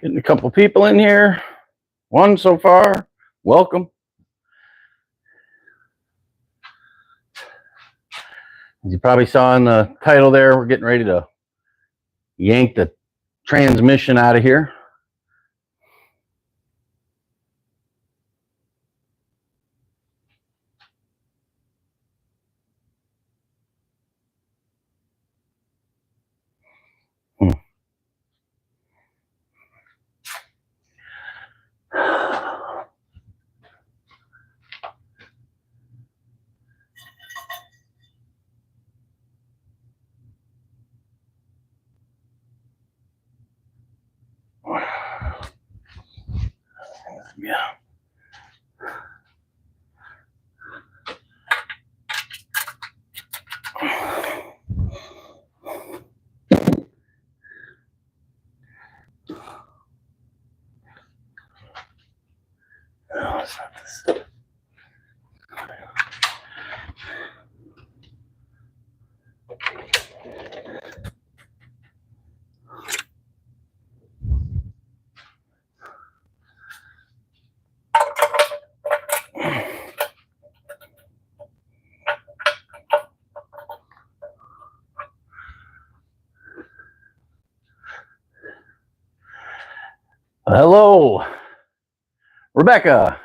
Getting a couple people in here. One so far. Welcome. As you probably saw in the title there, we're getting ready to yank the transmission out of here. Yeah. No, it's not this. Hello, Rebecca.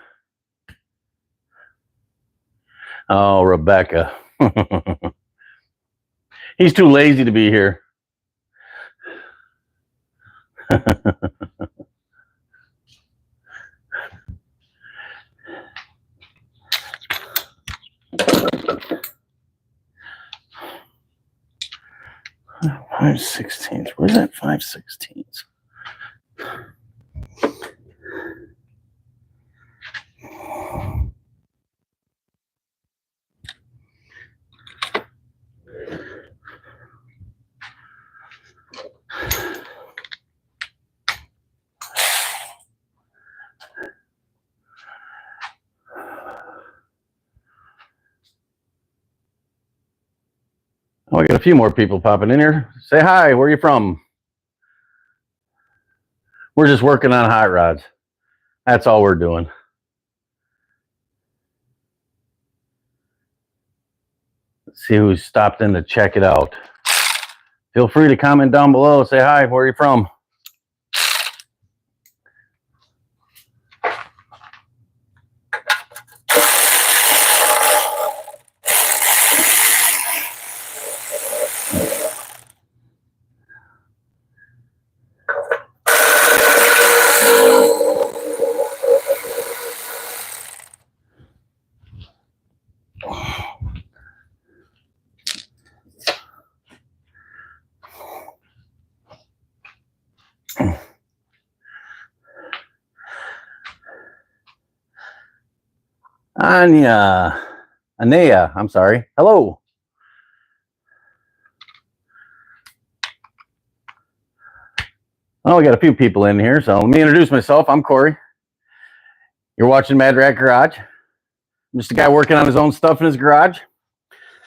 Oh, Rebecca. He's too lazy to be here. Five sixteenths. Where's that 5/16? Oh, I got a few more people popping in here. Say hi. Where are you from? We're just working on hot rods. That's all we're doing. Let's see who stopped in to check it out. Feel free to comment down below. Say hi. Where are you from? Anea, I'm sorry. Hello. Oh, we got a few people in here, so let me introduce myself. I'm Corey. You're watching MadRatt Garage. I'm just a guy working on his own stuff in his garage.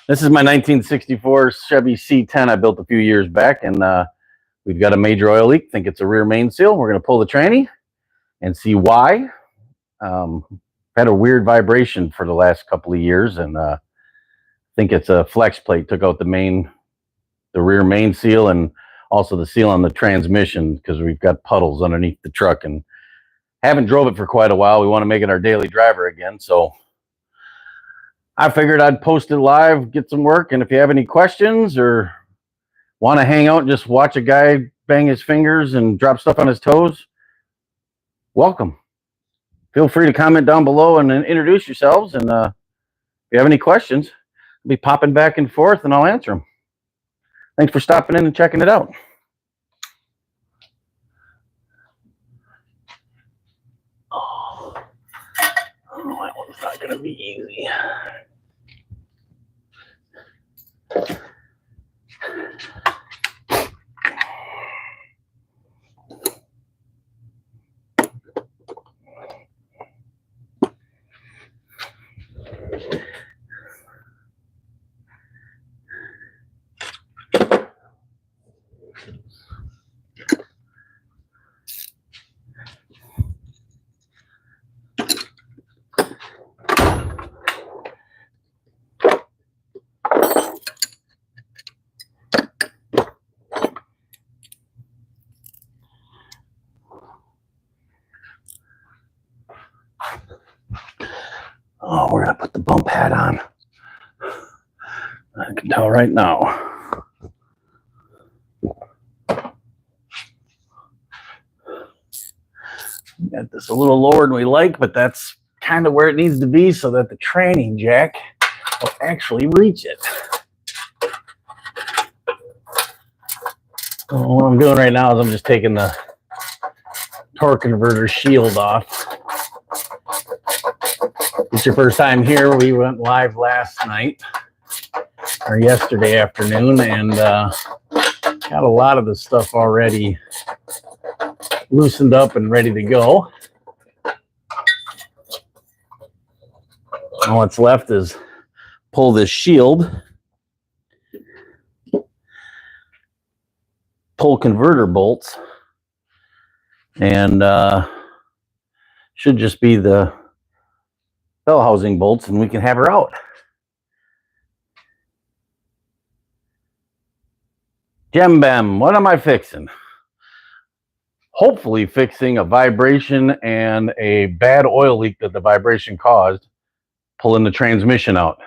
This is my 1964 Chevy C10 I built a few years back, and we've got a major oil leak. Think it's a rear main seal. We're going to pull the tranny and see why. Had a weird vibration for the last couple of years, and I think it's a flex plate. Took out the rear main seal, and also the seal on the transmission, because we've got puddles underneath the truck and haven't drove it for quite a while. We want to make it our daily driver again, so I figured I'd post it live, get some work, and if you have any questions or want to hang out and just watch a guy bang his fingers and drop stuff on his toes, welcome. Feel free to comment down below and introduce yourselves, and if you have any questions, I'll be popping back and forth and I'll answer them. Thanks for stopping in and checking it out. Oh, that one's not going to be easy. Oh, we're gonna put the bump pad on. I can tell right now. Got this a little lower than we like, but that's kind of where it needs to be so that the tranny jack will actually reach it. So what I'm doing right now is I'm just taking the torque converter shield off. If it's your first time here, we went live last night or yesterday afternoon, and got a lot of the stuff already loosened up and ready to go. All that's left is pull this shield, pull converter bolts, and should just be the bell housing bolts, and we can have her out. Gem Bem, what am I fixing? Hopefully fixing a vibration and a bad oil leak that the vibration caused, pulling the transmission out.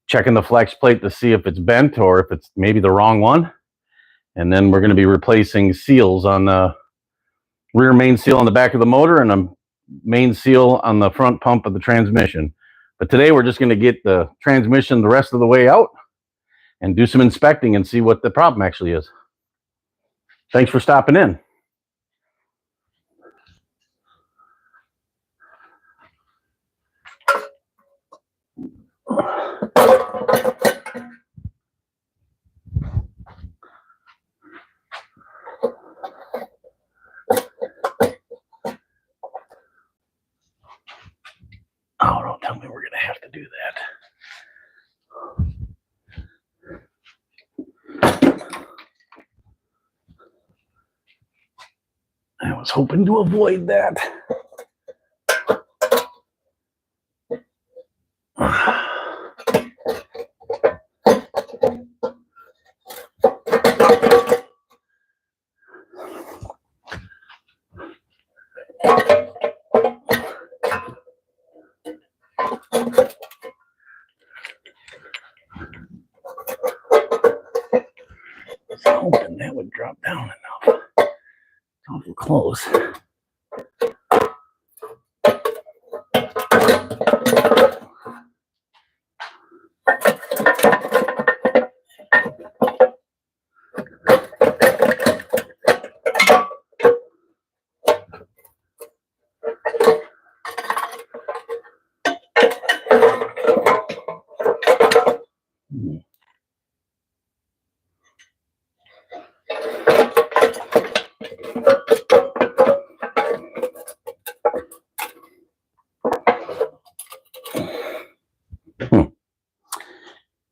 Checking the flex plate to see if it's bent or if it's maybe the wrong one. And then we're going to be replacing seals on the rear main seal on the back of the motor and a main seal on the front pump of the transmission. But today we're just going to get the transmission the rest of the way out and do some inspecting and see what the problem actually is. Thanks for stopping in. Oh, don't tell me we're going to have to do that. I was hoping to avoid that. Hoping that would drop down enough. It's awful close.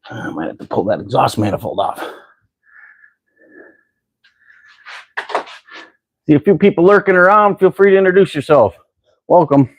I might have to pull that exhaust manifold off. See a few people lurking around. Feel free to introduce yourself. Welcome.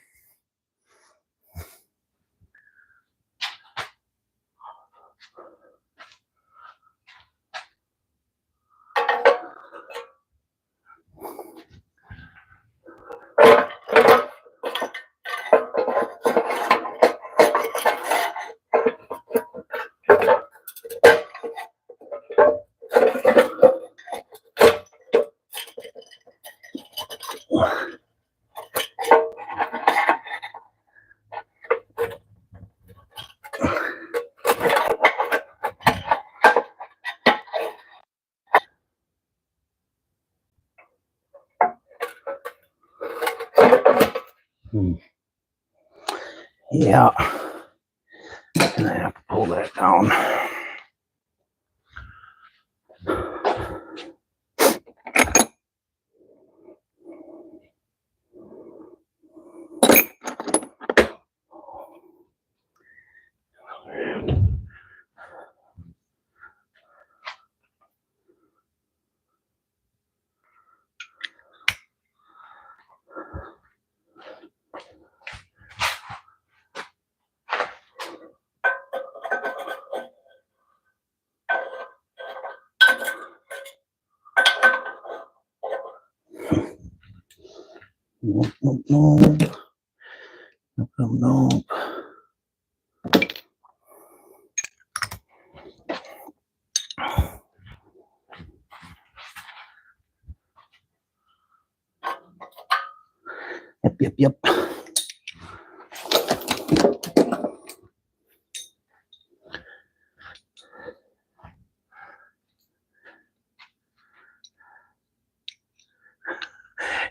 Yeah, and I have to pull that down. Nope. Yep.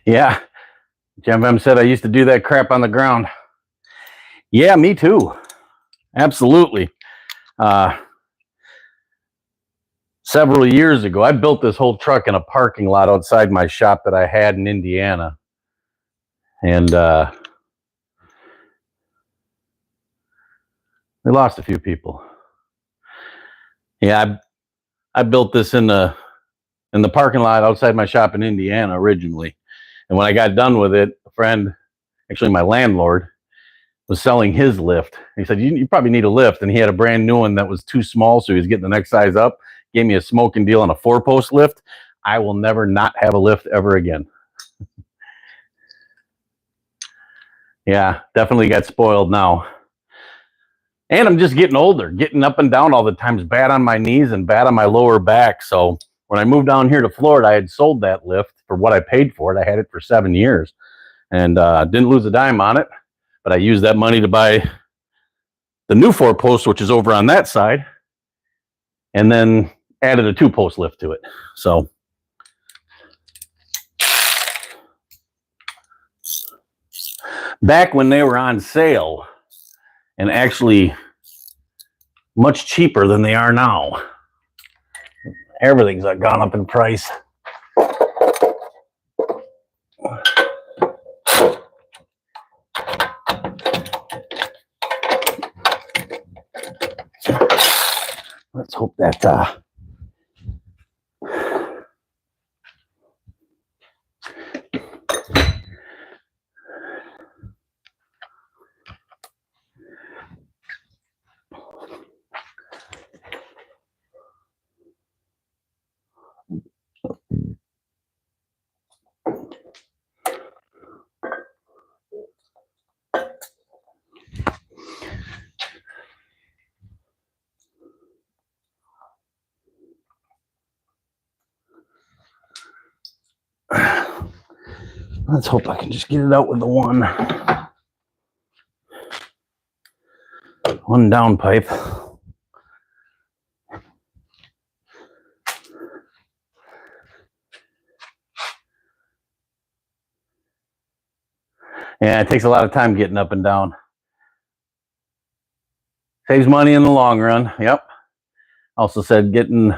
Yeah. Jim M said I used to do that crap on the ground. Yeah, me too. Absolutely. Several years ago, I built this whole truck in a parking lot outside my shop that I had in Indiana. And we lost a few people. Yeah, I built this in the parking lot outside my shop in Indiana originally. And when I got done with it, a friend, actually my landlord, was selling his lift. He said, you probably need a lift. And he had a brand new one that was too small, so he was getting the next size up. Gave me a smoking deal on a 4-post lift. I will never not have a lift ever again. Yeah, definitely got spoiled now. And I'm just getting older. Getting up and down all the time is bad on my knees and bad on my lower back. So when I moved down here to Florida, I had sold that lift for what I paid for it. I had it for 7 years and didn't lose a dime on it. But I used that money to buy the new 4-post, which is over on that side, and then added a 2-post lift to it. So back when they were on sale, and actually much cheaper than they are now, everything's gone up in price. Let's hope that let's hope I can just get it out with the one down pipe. Yeah, it takes a lot of time getting up and down. Saves money in the long run. Yep. Also said getting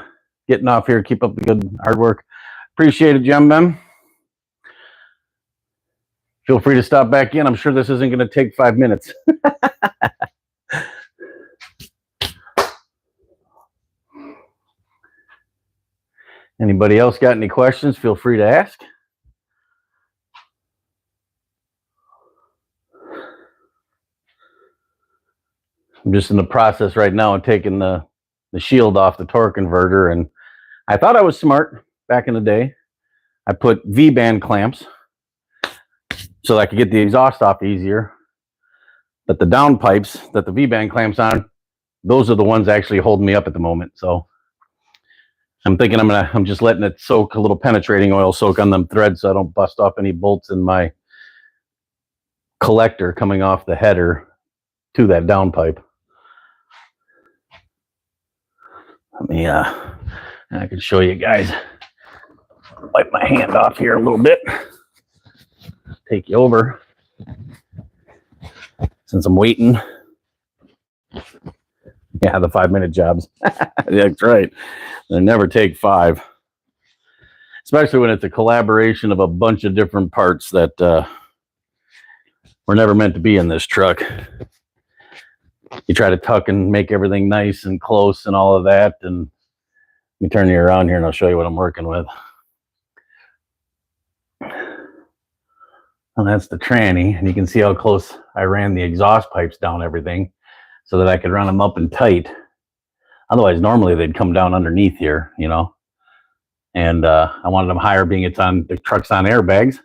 off here, keep up the good hard work. Appreciate it, Jim Ben. Feel free to stop back in. I'm sure this isn't going to take 5 minutes. Anybody else got any questions? Feel free to ask. I'm just in the process right now of taking the shield off the torque converter, and I thought I was smart back in the day. I put V-band clamps so that I could get the exhaust off easier. But the down pipes that the V-band clamps on, those are the ones actually holding me up at the moment. So I'm thinking I'm just letting it soak, a little penetrating oil soak on them threads so I don't bust off any bolts in my collector coming off the header to that down pipe. Let me I can show you guys. Wipe my hand off here a little bit. Take you over since I'm waiting. Yeah, the 5-minute jobs. That's right. They never take 5. Especially when it's a collaboration of a bunch of different parts that were never meant to be in this truck. You try to tuck and make everything nice and close and all of that. And let me turn you around here and I'll show you what I'm working with. And that's the tranny, and you can see how close I ran the exhaust pipes down everything so that I could run them up and tight. Otherwise, normally they'd come down underneath here, you know. And I wanted them higher, being the truck's on airbags,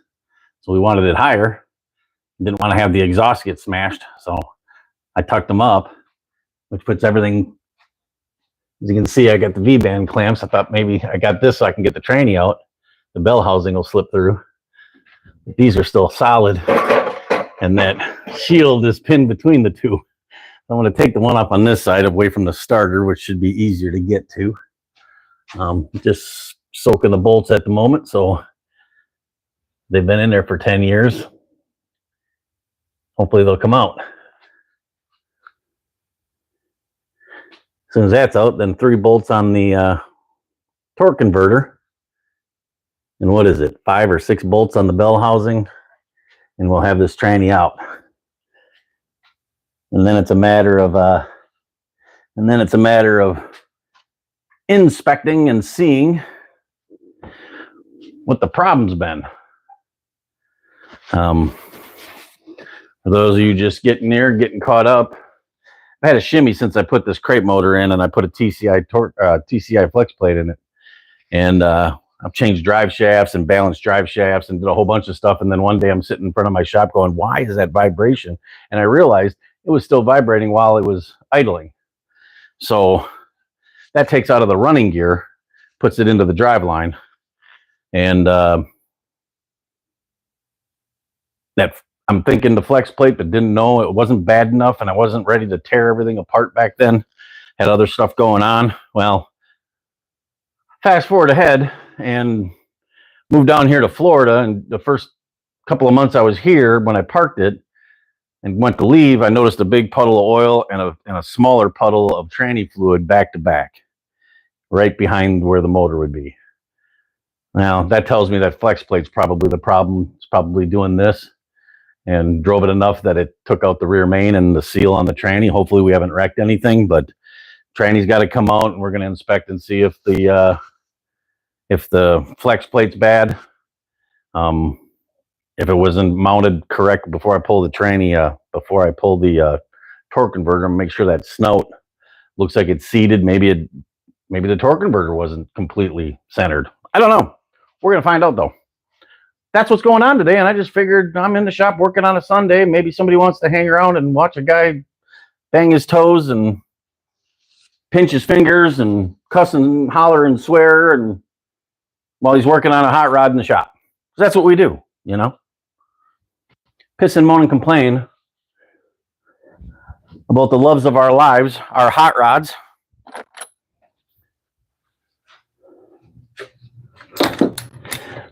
so we wanted it higher. Didn't want to have the exhaust get smashed, so I tucked them up, which puts everything. As you can see, I got the V-band clamps. I thought maybe I got this so I can get the tranny out. The bell housing will slip through. These are still solid. and that shield is pinned between the two. I'm going to take the one off on this side away from the starter, which should be easier to get to. Just soaking the bolts at the moment, so they've been in there for 10 years. Hopefully they'll come out. As soon as that's out, then 3 bolts on the torque converter. And what is it, 5 or 6 bolts on the bell housing, and we'll have this tranny out. And then it's a matter of inspecting and seeing what the problem's been. For those of you just getting caught up, I had a shimmy since I put this crate motor in, and I put a TCI flex plate in it, and I've changed drive shafts and balanced drive shafts and did a whole bunch of stuff. And then one day I'm sitting in front of my shop going, why is that vibration? And I realized it was still vibrating while it was idling. So that takes out of the running gear, puts it into the drive line. And that I'm thinking the flex plate, but didn't know it wasn't bad enough, and I wasn't ready to tear everything apart back then. Had other stuff going on. Well, fast forward ahead and moved down here to Florida, and the first couple of months I was here, when I parked it and went to leave, I noticed a big puddle of oil and a smaller puddle of tranny fluid back to back, right behind where the motor would be. Now, that tells me that flex plate's probably the problem. It's probably doing this, and drove it enough that it took out the rear main and the seal on the tranny. Hopefully we haven't wrecked anything, but tranny's got to come out, and we're going to inspect and see if the flex plate's bad. If it wasn't mounted correct before I pull the tranny, before I pull the torque converter, make sure that snout looks like it's seated. Maybe the torque converter wasn't completely centered. I don't know. We're going to find out, though. That's what's going on today, and I just figured I'm in the shop working on a Sunday. Maybe somebody wants to hang around and watch a guy bang his toes and pinch his fingers and cuss and holler and swear and while he's working on a hot rod in the shop. That's what we do, you know. Piss and moan and complain about the loves of our lives, our hot rods.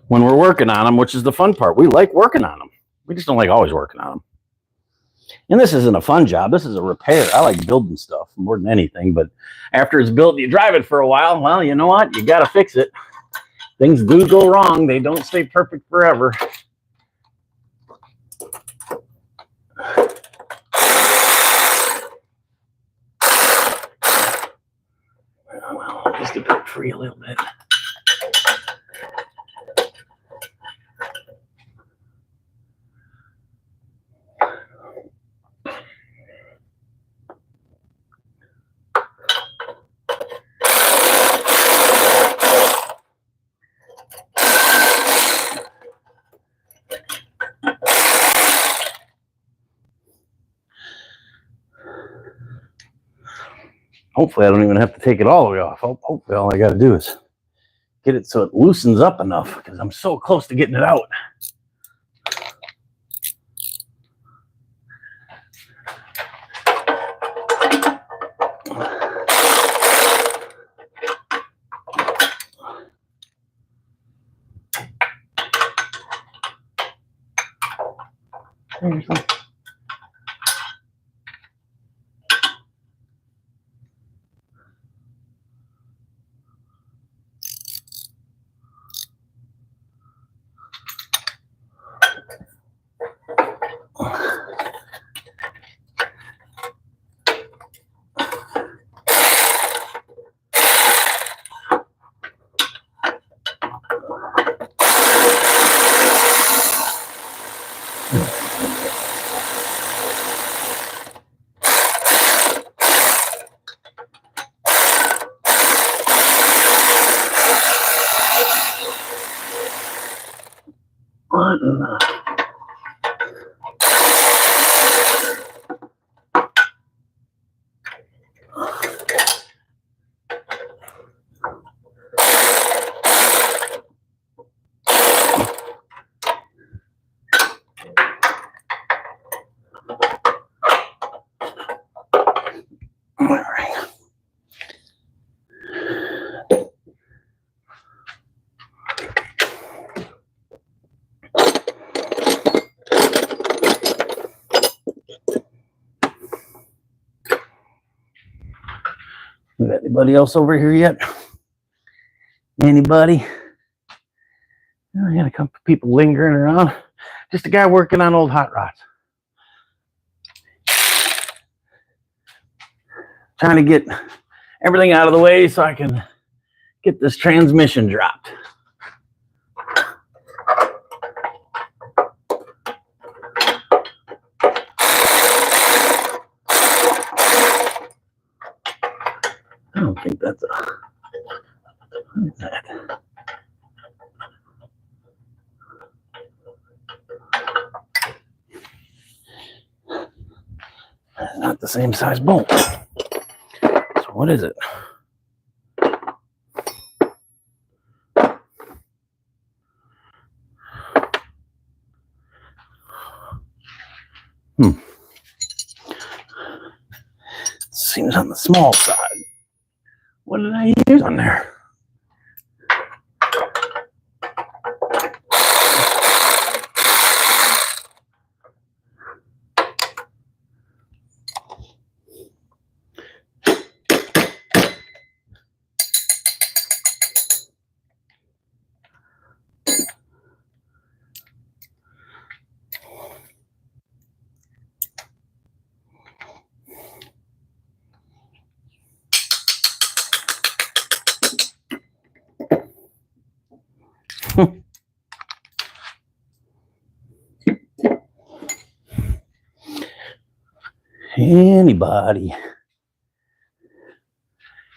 When we're working on them, which is the fun part. We like working on them. We just don't like always working on them. And this isn't a fun job. This is a repair. I like building stuff more than anything. But after it's built, you drive it for a while. Well, you know what? You got to fix it. Things do go wrong. They don't stay perfect forever. Well, I'll just get that free a little bit. Hopefully I don't even have to take it all the way off. Hopefully all I got to do is get it so it loosens up enough, because I'm so close to getting it out. Anybody else over here yet? Anybody? I got a couple people lingering around. Just a guy working on old hot rods. Trying to get everything out of the way so I can get this transmission dropped. I don't think that's a... What is that? That's not the same size bolt. So what is it? Seems on the small side. What did I use on there?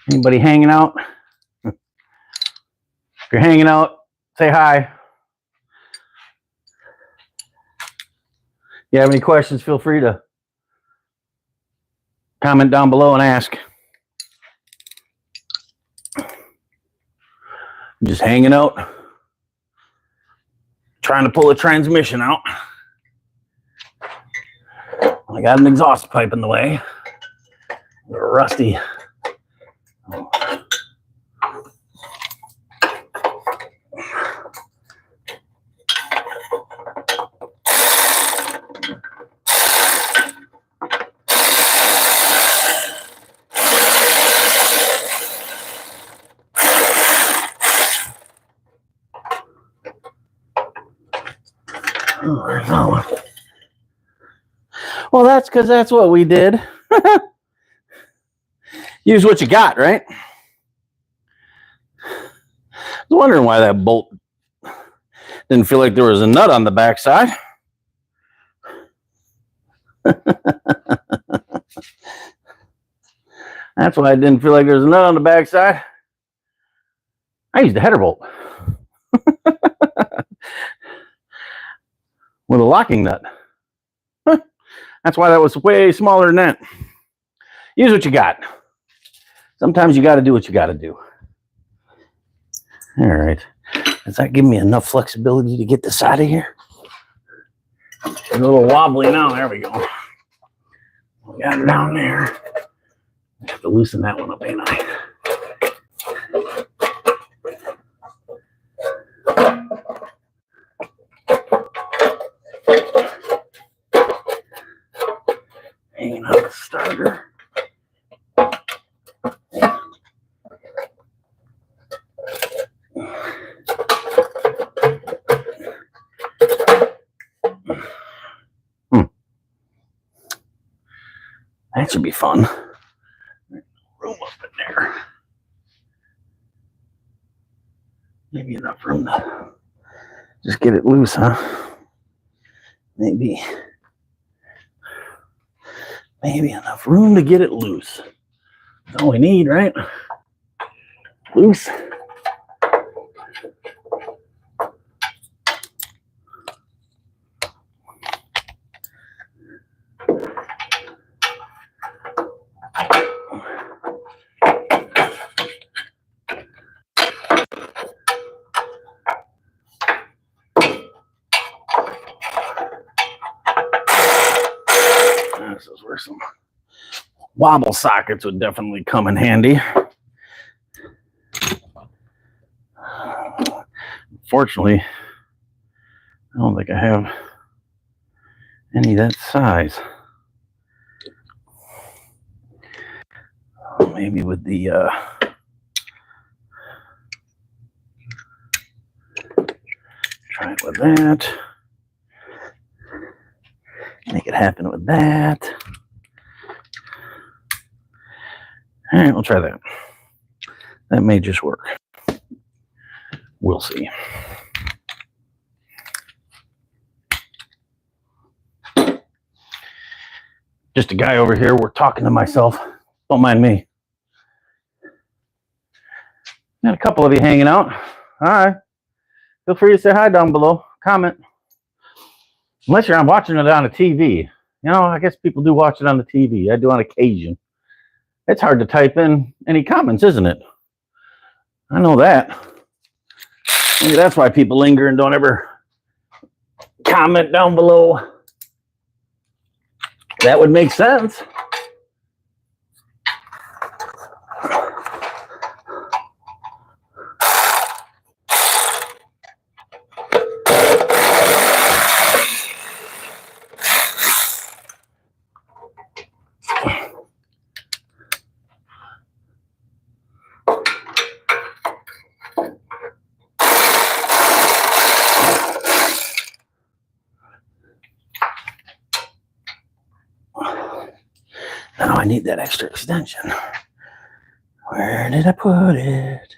Anybody hanging out? If you're hanging out, say hi. You have any questions, feel free to comment down below and ask. Just hanging out, trying to pull a transmission out. I got an exhaust pipe in the way. Rusty. Oh, there's that one. Well, that's because that's what we did. Use what you got, right? I was wondering why that bolt didn't feel like there was a nut on the backside. That's why I didn't feel like there was a nut on the backside. I used a header bolt with a locking nut. That's why that was way smaller than that. Use what you got. Sometimes you got to do what you got to do. All right. Does that give me enough flexibility to get this out of here? It's a little wobbly now. There we go. We got it down there. I have to loosen that one up, ain't I? Hanging on the starter. That should be fun. Room up in there. Maybe enough room to just get it loose, huh? Maybe enough room to get it loose. That's all we need, right? Loose. This is where some wobble sockets would definitely come in handy. Unfortunately, I don't think I have any that size. maybe with the try it with that. Make it happen with that. All right, we'll try that. That may just work. We'll see. Just a guy over here. We're talking to myself. Don't mind me. Got a couple of you hanging out. All right. Feel free to say hi down below. Comment. Unless you're watching it on a TV. You know, I guess people do watch it on the TV. I do on occasion. It's hard to type in any comments, isn't it? I know that. Maybe that's why people linger and don't ever comment down below. That would make sense. Now I need that extra extension. Where did I put it?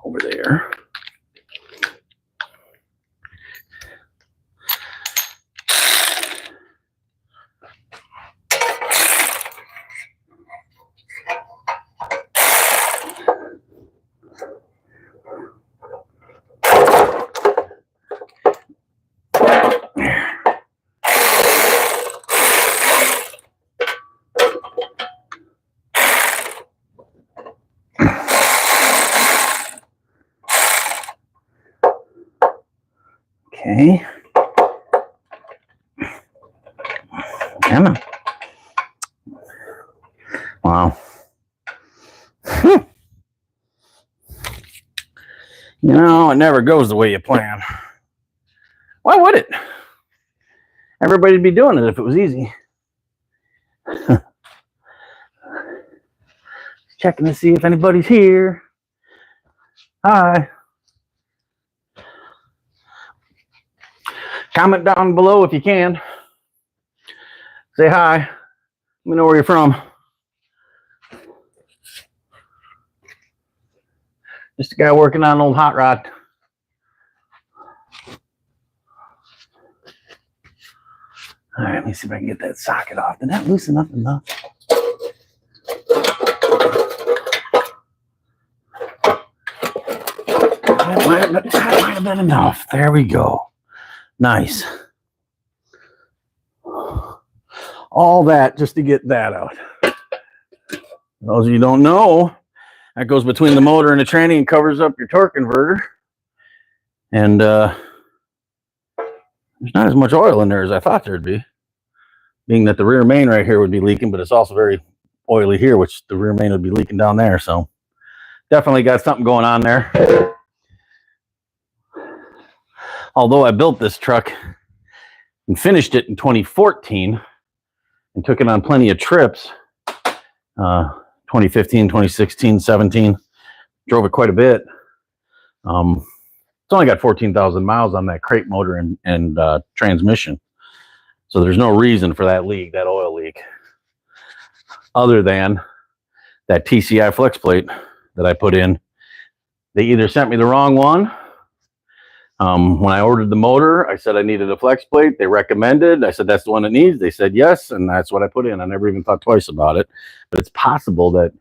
Over there. Okay. Come on. Wow. You know, it never goes the way you plan. Why would it? Everybody'd be doing it if it was easy. Checking to see if anybody's here. Hi. Comment down below if you can. Say hi. Let me know where you're from. Just a guy working on an old hot rod. All right, let me see if I can get that socket off. Did that loosen up enough? That might have been enough. There we go. Nice. All that just to get that out. Those of you who don't know, that goes between the motor and the tranny and covers up your torque converter. And there's not as much oil in there as I thought there'd be. Being that the rear main right here would be leaking, but it's also very oily here, which the rear main would be leaking down there. So definitely got something going on there. Although I built this truck and finished it in 2014 and took it on plenty of trips, 2015, 2016, 17, drove it quite a bit. It's only got 14,000 miles on that crate motor and transmission. So there's no reason for that leak, that oil leak, other than that TCI flex plate that I put in. They either sent me the wrong one. When I ordered the motor, I said I needed a flex plate. They recommended. I said, that's the one it needs. They said yes, and that's what I put in. I never even thought twice about it. But it's possible that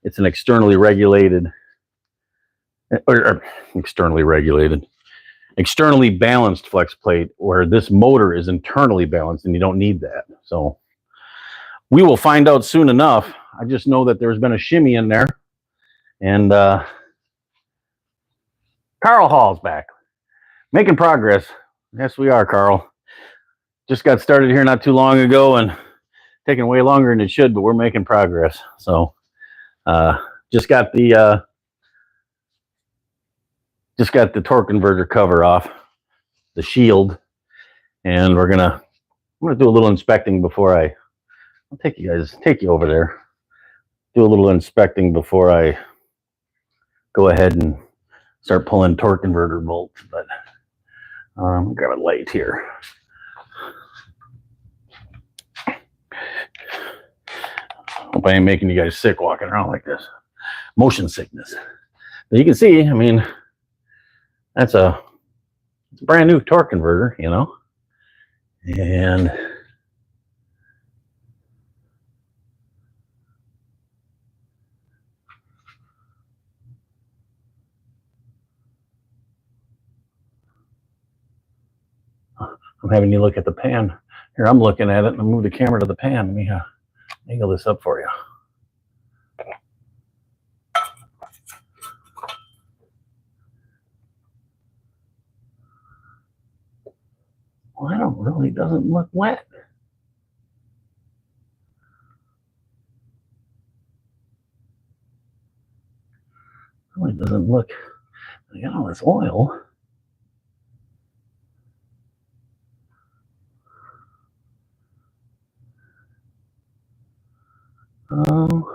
it's an externally regulated, or externally balanced flex plate, where this motor is internally balanced, and you don't need that. So we will find out soon enough. I just know that there's been a shimmy in there, and Carl Hall's back. Making progress. Yes, we are, Carl. Just got started here not too long ago and taking way longer than it should, but we're making progress. So just got the torque converter cover off, the shield, and we're gonna I'm going to do a little inspecting before I'll take you over there. Do a little inspecting before I go ahead and start pulling torque converter bolts. But grab a light here. Hope I ain't making you guys sick walking around like this. Motion sickness. But you can see, I mean, it's a brand new torque converter, you know. And I'm having you look at the pan. Here, I'm looking at it and I'll move the camera to the pan. Let me angle this up for you. Well, that really doesn't look wet. Really doesn't look. I got all this oil. Oh.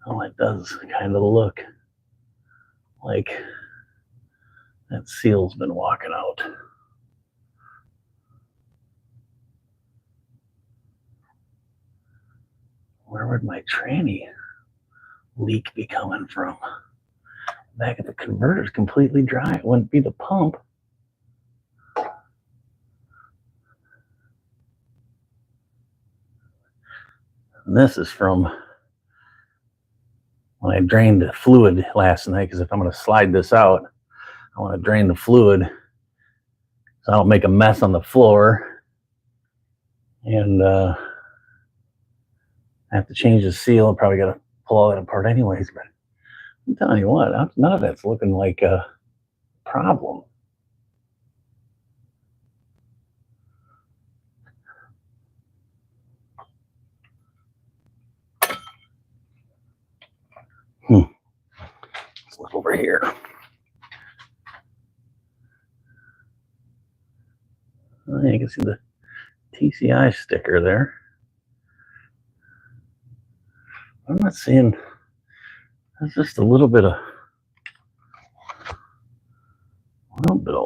Oh, it does kind of look like that seal's been walking out. Where would my tranny leak be coming from? Back at the converter's completely dry. It wouldn't be the pump. And this is from when I drained the fluid last night, because if I'm going to slide this out, I want to drain the fluid so I don't make a mess on the floor. And I have to change the seal. I probably got to pull all that apart anyways. But I'm telling you what, none of that's looking like a problem. Let's look over here. You can see the TCI sticker there. I'm not seeing, there's just a little bit of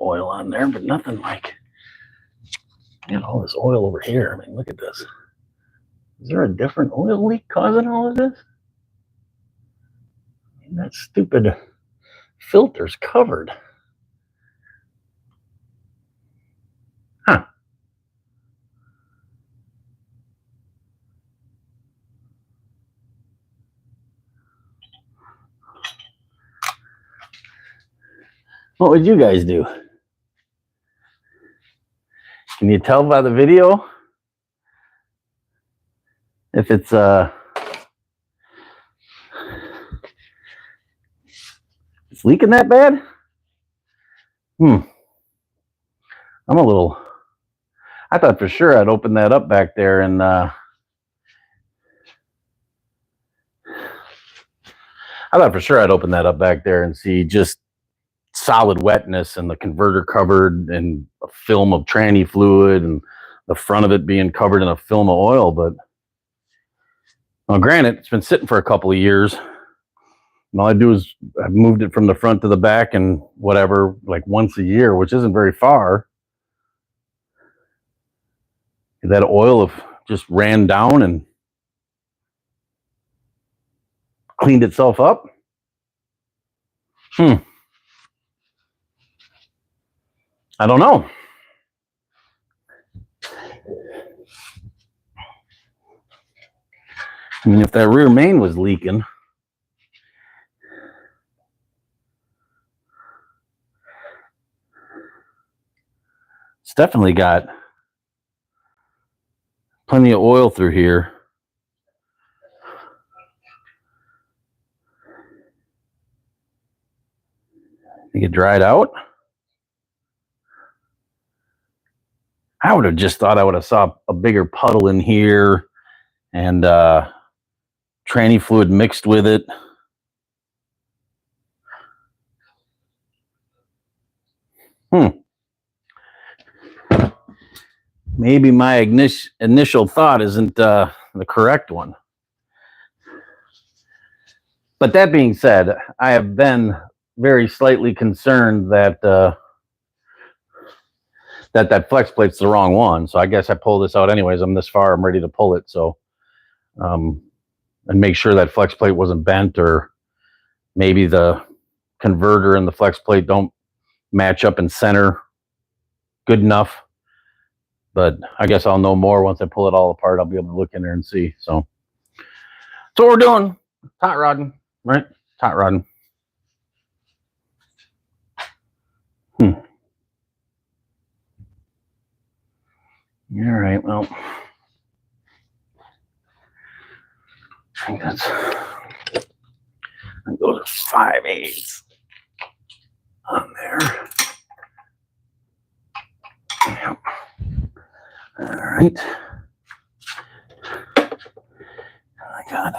oil on there, but nothing like, I got all this oil over here. I mean, look at this. Is there a different oil leak causing all of this? I mean, that stupid filter's covered. Huh. What would you guys do? Can you tell by the video if it's leaking that bad? I'm a little, I thought for sure I'd open that up back there and see just solid wetness and the converter covered in a film of tranny fluid and the front of it being covered in a film of oil. But well, granted, it's been sitting for a couple of years. And all I do is I've moved it from the front to the back and whatever, like once a year, which isn't very far. That oil just ran down and cleaned itself up. I don't know. I mean, if that rear main was leaking, it's definitely got plenty of oil through here. Think it dried out? I would have just thought I would have saw a bigger puddle in here and tranny fluid mixed with it. Maybe my initial thought isn't the correct one. But that being said, I have been very slightly concerned that that flex plate's the wrong one. So I guess I pull this out anyways. I'm this far. I'm ready to pull it. So, and make sure that flex plate wasn't bent, or maybe the converter and the flex plate don't match up in center good enough. But I guess I'll know more once I pull it all apart. I'll be able to look in there and see. So that's what we're doing. Hot rodding, right? Hot rodding. All right, well, I think that's, those are 5/8 on there. Yep. All right. I got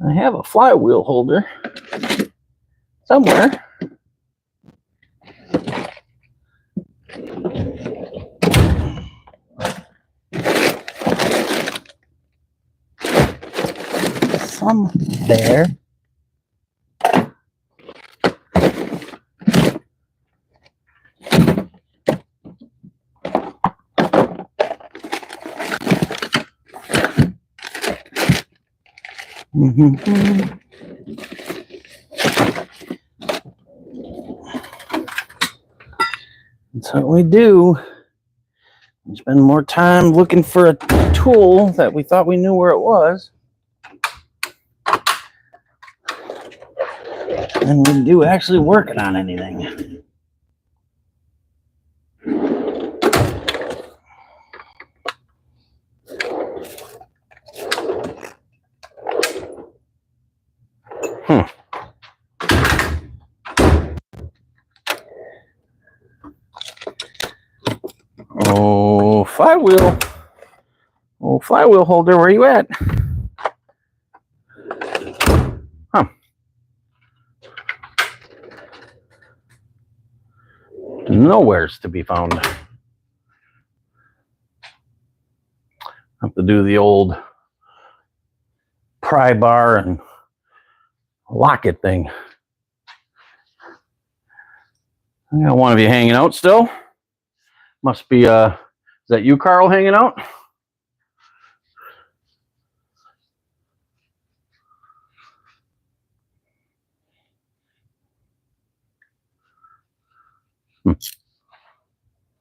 I have a flywheel holder somewhere. Some there. That's what we do. We spend more time looking for a tool that we thought we knew where it was than we do actually working on anything. Oh, flywheel. Oh, flywheel holder, where you at? Huh. Nowhere's to be found. Have to do the old pry bar and lock it thing. I got one of you hanging out still. Must be, is that you, Carl, hanging out?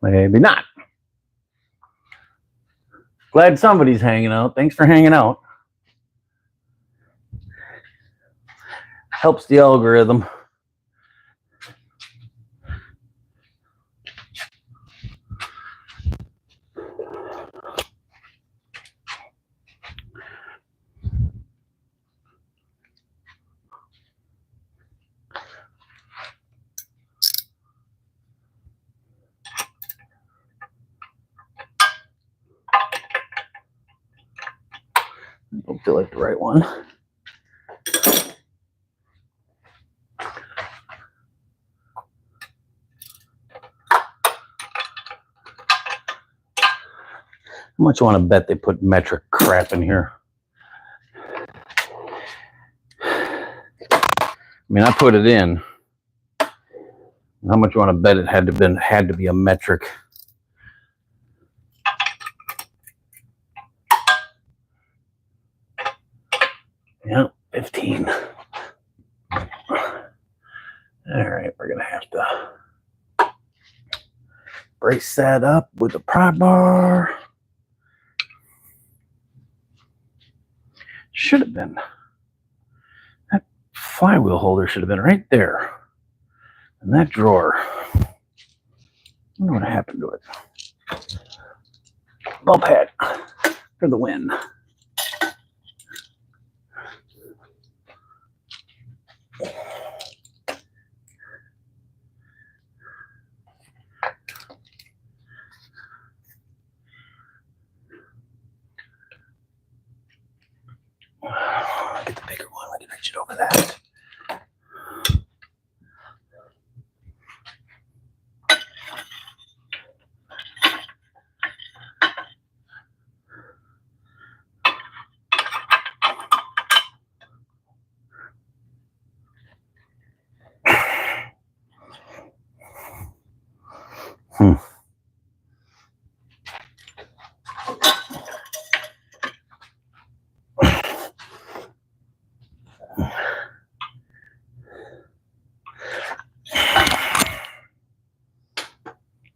Maybe not. Glad somebody's hanging out. Thanks for hanging out. Helps the algorithm. Don't feel like the right one. How much you want to bet they put metric crap in here? I mean, I put it in. How much you want to bet it had to be a metric? Yeah, 15. All right, we're gonna have to brace that up with a pry bar. Should have been. That flywheel holder should have been right there in that drawer. I wonder what happened to it. ball pad for the win. Get the bigger one. I can reach it over that.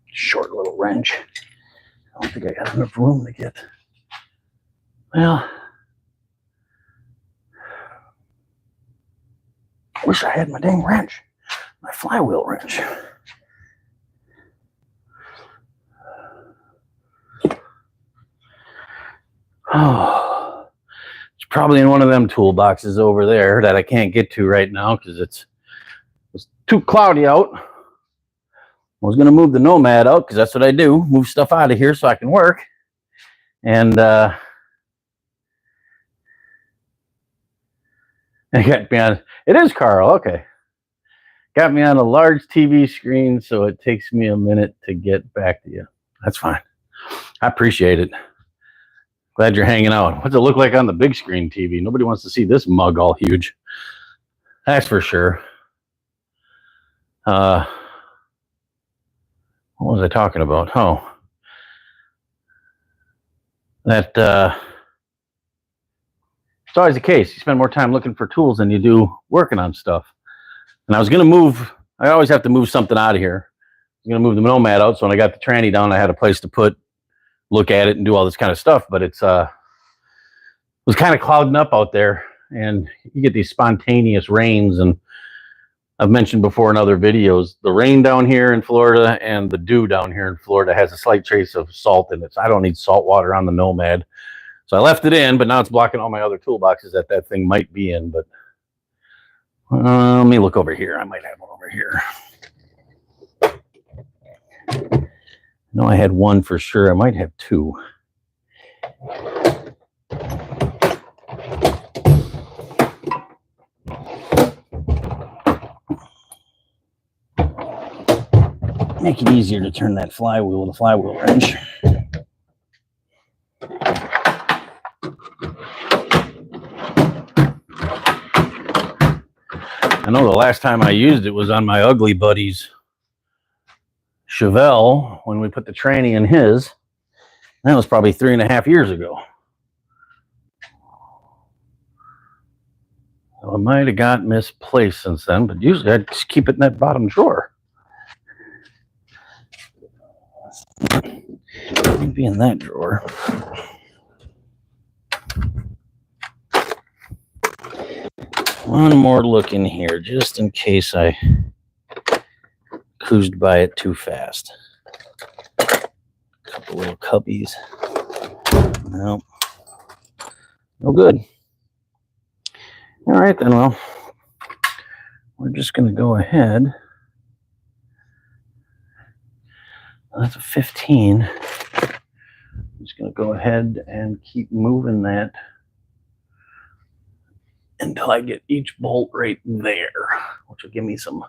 Short little wrench. I don't think I got enough room to get. Well, I wish I had my dang wrench, my flywheel wrench. Oh, it's probably in one of them toolboxes over there that I can't get to right now because it's too cloudy out. I was going to move the Nomad out because that's what I do, move stuff out of here so I can work. And I got me on, it is Carl, okay. Got me on a large TV screen, so it takes me a minute to get back to you. That's fine. I appreciate it. Glad you're hanging out. What's it look like on the big screen TV? Nobody wants to see this mug all huge. That's for sure. What was I talking about? Oh, that it's always the case. You spend more time looking for tools than you do working on stuff. And I was going to move. I always have to move something out of here. I'm going to move the Nomad out. So when I got the tranny down, I had a place to look at it and do all this kind of stuff. But it was kind of clouding up out there, and you get these spontaneous rains. And I've mentioned before in other videos, the rain down here in Florida and the dew down here in Florida has a slight trace of salt in it. So I don't need salt water on the Nomad. So I left it in, but now it's blocking all my other toolboxes that thing might be in. But let me look over here. I might have one over here. I know I had one for sure. I might have two. Make it easier to turn that flywheel with a flywheel wrench. I know the last time I used it was on my ugly buddy's Chevelle when we put the tranny in his. That was probably 3.5 years ago. So it might have got misplaced since then, but usually I just keep it in that bottom drawer. Maybe in that drawer. One more look in here, just in case I cruised by it too fast. A couple little cubbies. No. No good. All right, then, well, we're just going to go ahead. That's a 15. I'm just going to go ahead and keep moving that until I get each bolt right there, which will give me some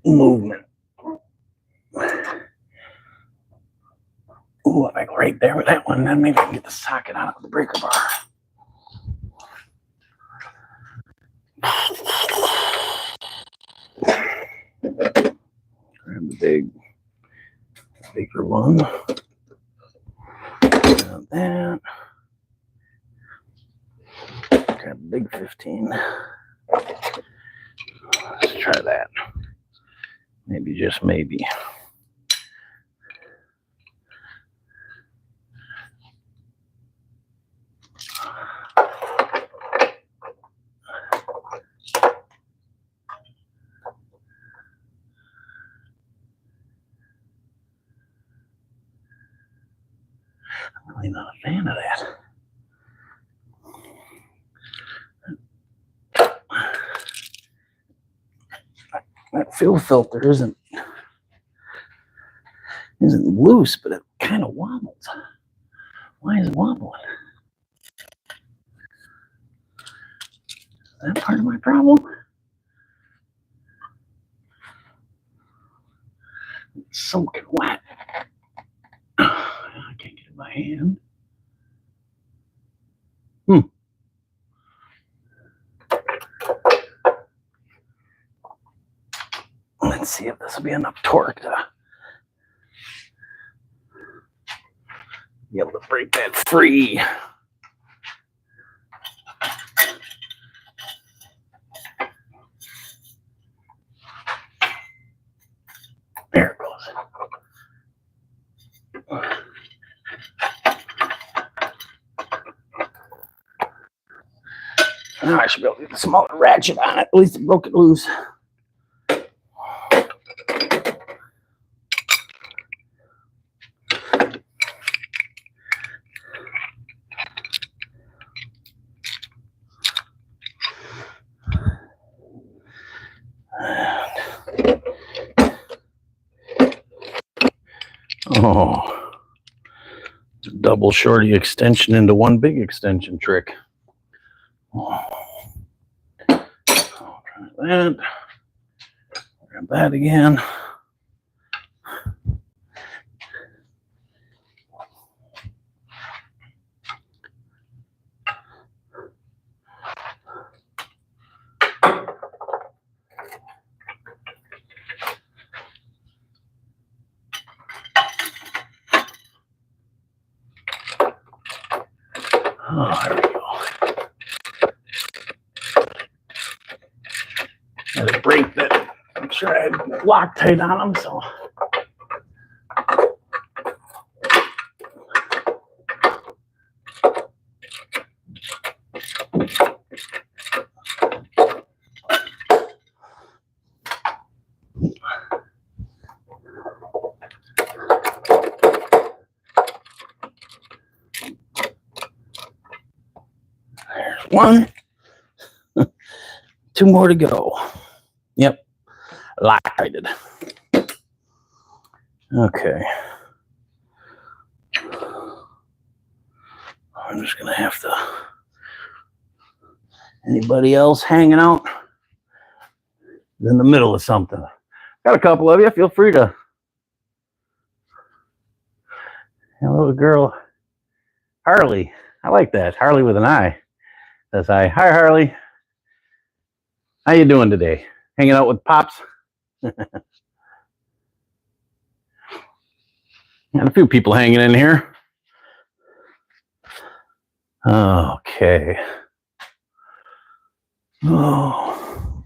movement. Ooh, if I go right there with that one, then maybe I can get the socket out of the breaker bar. Grab the bigger one. Grab that. Grab the big 15. Let's try that. Maybe, just maybe. that fuel filter isn't loose, but it kind of wobbles. Why is it wobbling? Is that part of my problem? It's soaking wet. I can't get it in my hand. Let's see if this will be enough torque to be able to break that free. There it goes. Now I should be able to get a smaller ratchet on it. At least it broke it loose. Oh, it's a double shorty extension into one big extension trick. Oh. I'll try that. Grab that again. Oh, there we go. Got a brake that I'm sure I had Loctite on them, so. One, two more to go. Yep, Loctited. Okay. I'm just gonna have to. Anybody else hanging out in the middle of something? Got a couple of you. Feel free to. Hello, girl, Harley. I like that. Harley with an I. Says hi. Hi, Harley. How you doing today? Hanging out with Pops? Got a few people hanging in here. Okay. Oh.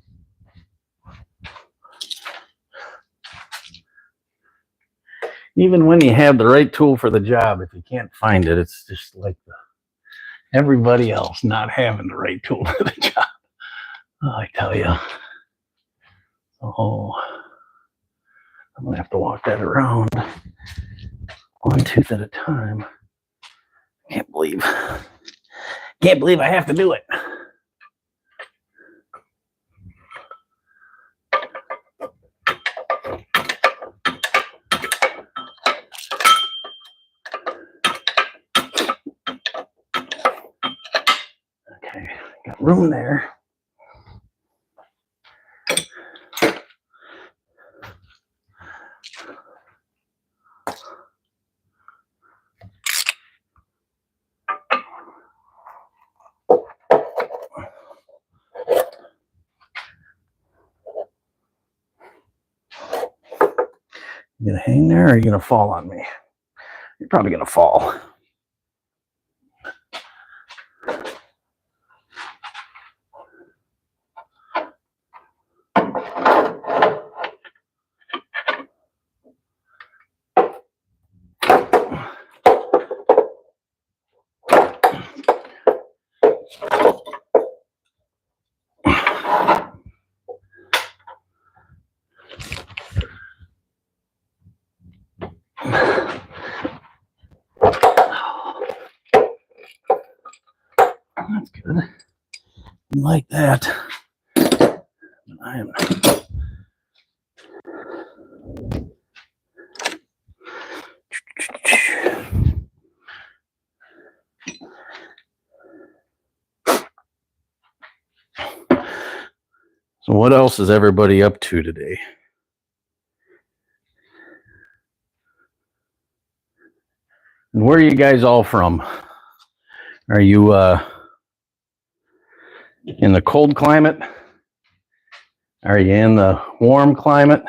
Even when you have the right tool for the job, if you can't find it, it's just like everybody else not having the right tool for the job. Oh, I tell you. Oh, I'm gonna have to walk that around one tooth at a time. Can't believe I have to do it. Okay, got room there. You gonna hang there or are you gonna fall on me? You're probably gonna fall. That's good. Like that. I am So what else is everybody up to today? And where are you guys all from? Are you in the cold climate? Are you in the warm climate?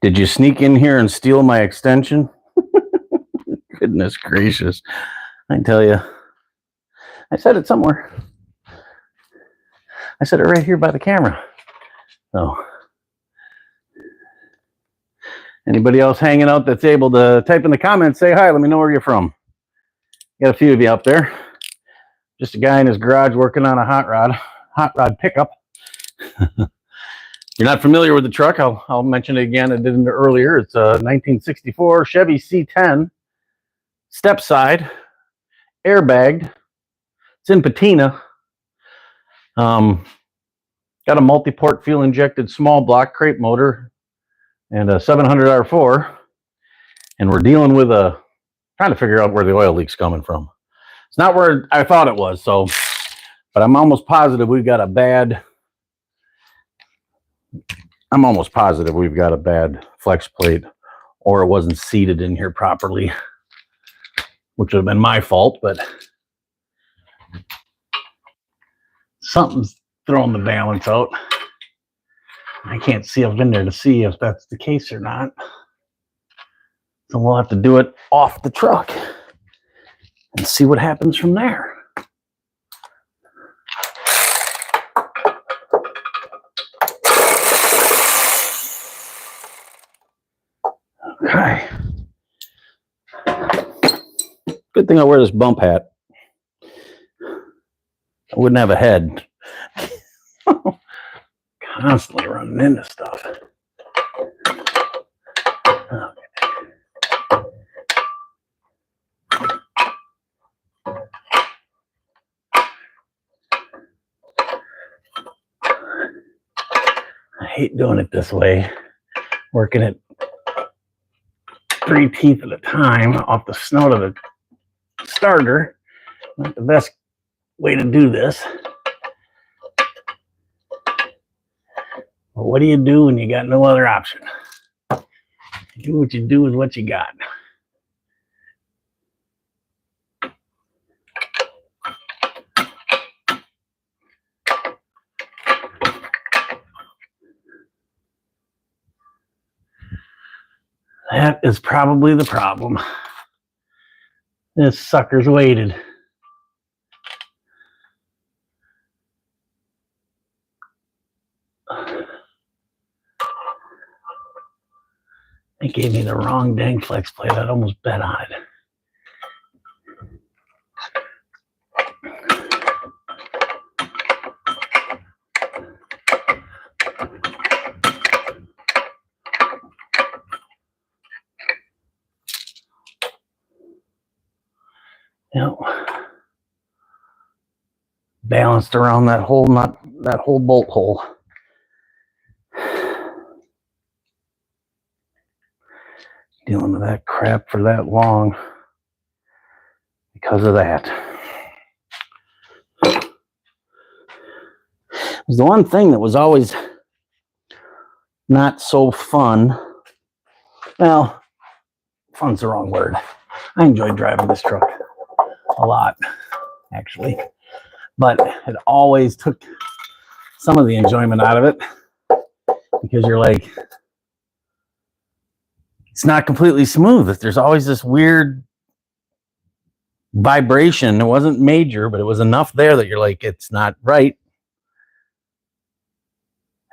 Did you sneak in here and steal my extension? Goodness gracious. I tell you, I said it somewhere. I said it right here by the camera. So, anybody else hanging out that's able to type in the comments, say hi, let me know where you're from. Got a few of you up there. Just a guy in his garage working on a hot rod pickup. If you're not familiar with the truck, I'll mention it again. I did it earlier. It's a 1964 Chevy C10, step side, airbagged. It's in patina. Got a multi-port fuel injected small block crate motor and a 700 R4. And we're dealing with trying to figure out where the oil leak's coming from. It's not where I thought it was, so, but I'm almost positive we've got a bad flex plate, or it wasn't seated in here properly, which would have been my fault, but something's throwing the balance out. I can't see up in there to see if that's the case or not. So we'll have to do it off the truck and see what happens from there. Okay. Good thing I wear this bump hat. I wouldn't have a head. Constantly running into stuff. Okay. I hate doing it this way, working it 3 teeth at a time off the snout of the starter. Not the best way to do this. But what do you do when you got no other option? You do what you do with what you got. That is probably the problem. This sucker's weighted. It gave me the wrong dang flex plate. I'd almost bet on it. Yep. Balanced around that hole, not that whole bolt hole. Dealing with that crap for that long because of that. It was the one thing that was always not so fun. Well, fun's the wrong word. I enjoyed driving this truck a lot, actually, but it always took some of the enjoyment out of it because you're like, it's not completely smooth. There's always this weird vibration. It wasn't major, but it was enough there that you're like, it's not right.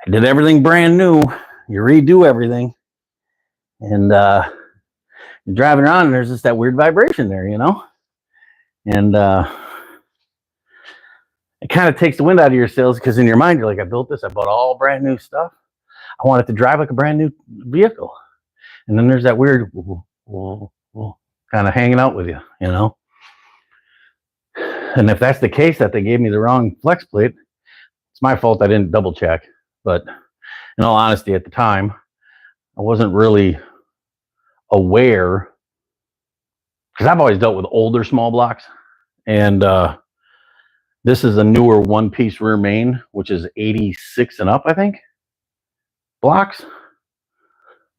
I did everything brand new. You redo everything. And you're driving around and there's just that weird vibration there, you know? And it kind of takes the wind out of your sails because in your mind, you're like, I built this. I bought all brand new stuff. I want it to drive like a brand new vehicle. And then there's that weird kind of hanging out with you, you know? And if that's the case, that they gave me the wrong flex plate, it's my fault I didn't double check. But in all honesty, at the time, I wasn't really aware, because I've always dealt with older small blocks. And this is a newer one-piece rear main, which is 86 and up, I think, blocks.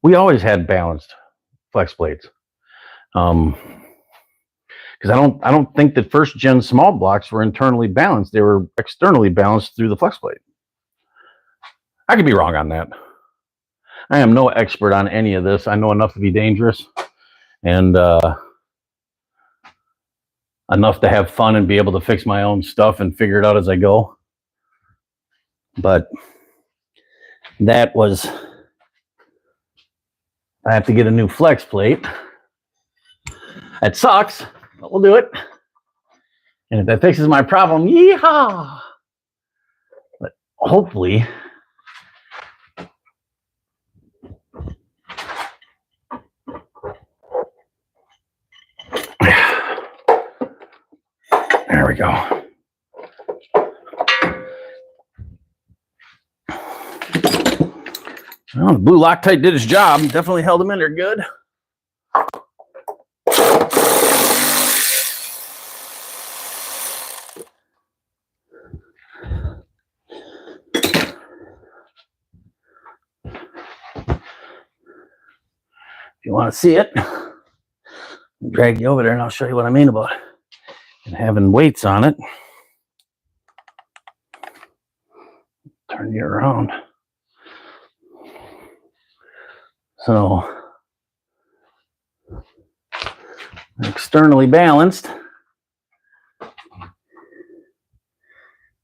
We always had balanced flex plates. Because I don't think that first gen small blocks were internally balanced. They were externally balanced through the flex plate. I could be wrong on that. I am no expert on any of this. I know enough to be dangerous and enough to have fun and be able to fix my own stuff and figure it out as I go. But that was, I have to get a new flex plate. That sucks, but we'll do it. And if that fixes my problem, yeehaw! But hopefully, there we go. Well, the blue Loctite did its job. Definitely held them in there good. If you want to see it, I'll drag you over there and I'll show you what I mean about it having weights on it. Turn you around. So, externally balanced.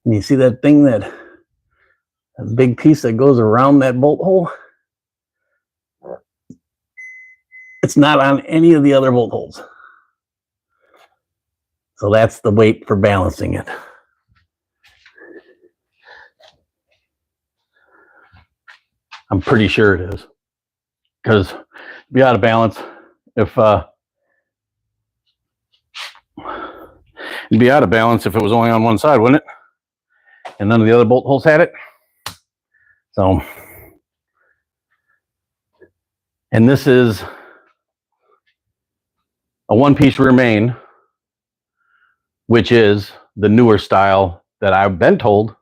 And you see that thing, that big piece that goes around that bolt hole? It's not on any of the other bolt holes. So that's the weight for balancing it. I'm pretty sure it is. Because it'd be out of balance if it'd be out of balance if it was only on one side, wouldn't it? And none of the other bolt holes had it. So, and this is a one-piece rear main, which is the newer style that I've been told.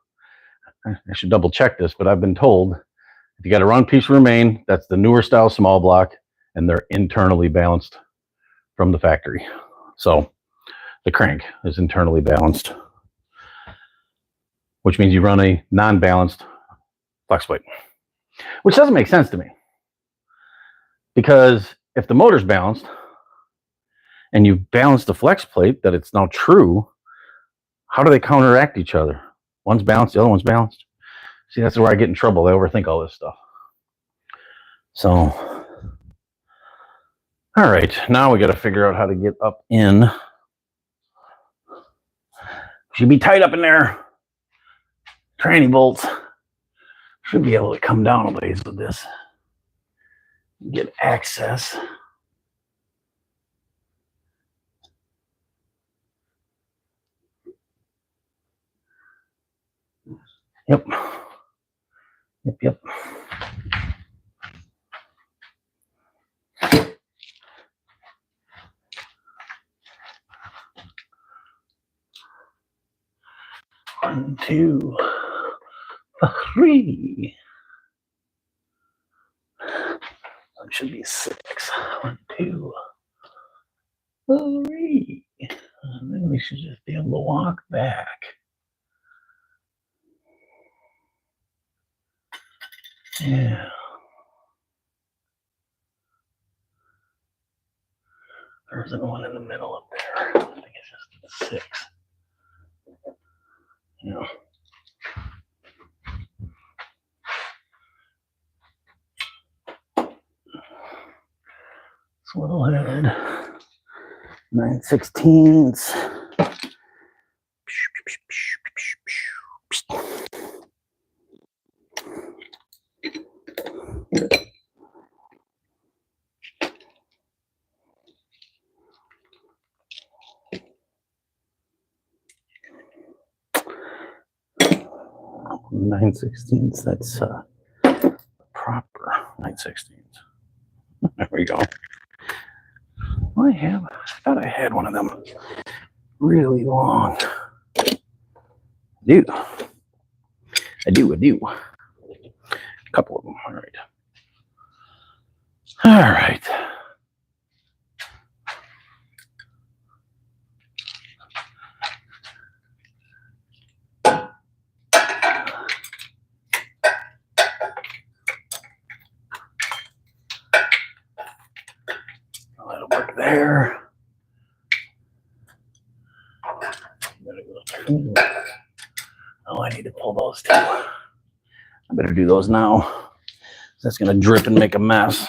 I should double check this, but I've been told if you got a one-piece rear main, that's the newer style small block, and they're internally balanced from the factory. So the crank is internally balanced, which means you run a non-balanced flex plate, which doesn't make sense to me. Because if the motor's balanced and you've balanced the flex plate that it's now true, how do they counteract each other? One's balanced, the other one's balanced. See, that's where I get in trouble. I overthink all this stuff. So, all right, now we got to figure out how to get up in. Should be tight up in there. Tranny bolts. Should be able to come down a ways with this. Get access. Yep. Yep. One, two, three. That should be 6. 1, 2, 3. And then we should just be able to walk back. Yeah. There's one in the middle up there. I think it's just 6. Yeah. Swivel head. 9/16. 9/16. That's proper 9/16. There we go. I thought I had one of them really long. I do. A couple of them. All right. That'll work there. Oh, I need to pull those too. I better do those now. That's going to drip and make a mess.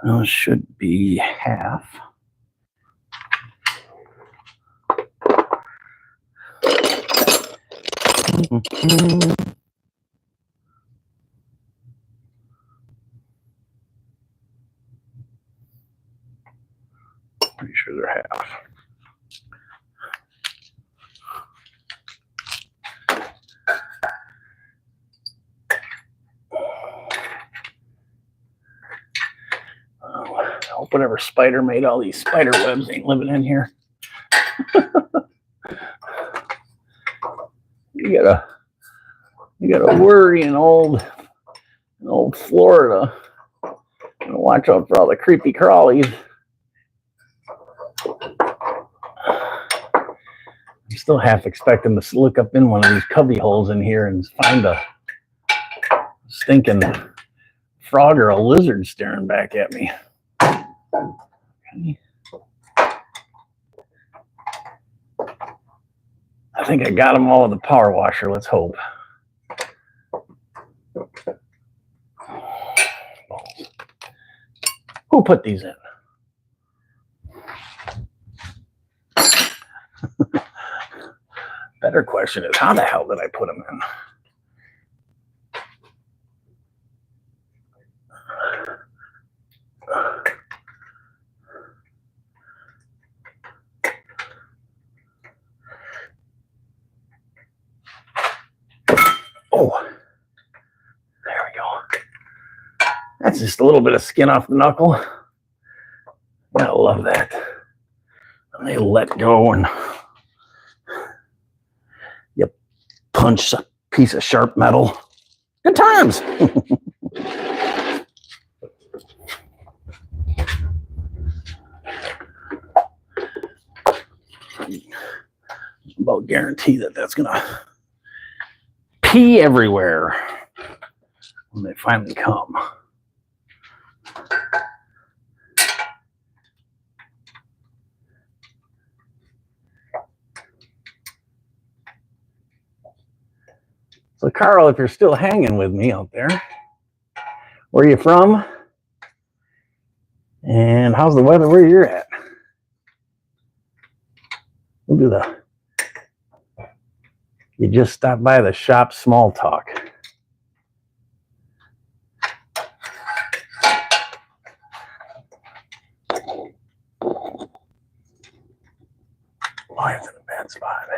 Those should be half. Pretty sure they're half. I hope whatever spider made all these spider webs ain't living in here. You gotta worry in old Florida. And watch out for all the creepy crawlies. I'm still half expecting to look up in one of these cubby holes in here and find a stinking frog or a lizard staring back at me. Okay. I think I got them all with the power washer. Let's hope. Who put these in? Better question is, how the hell did I put them in? Oh, there we go. That's just a little bit of skin off the knuckle. Gotta love that. And they let go and you punch a piece of sharp metal. Good times. About guarantee that that's gonna pee everywhere when they finally come. So Carl, if you're still hanging with me out there, where are you from? And how's the weather where you're at? We'll do the, you just stopped by the shop small talk. Oh, it's in a bad spot.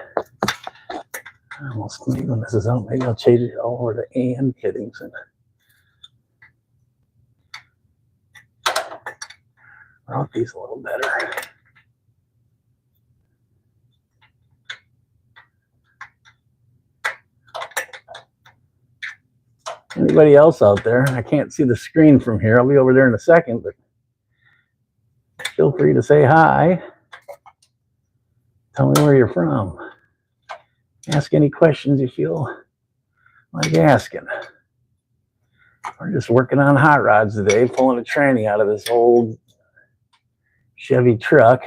Almost, maybe when this is out, maybe I'll change it all over to and fittings and route these a little better. Anybody else out there? I can't see the screen from here. I'll be over there in a second, but feel free to say hi. Tell me where you're from. Ask any questions you feel like asking. We're just working on hot rods today, pulling a tranny out of this old Chevy truck.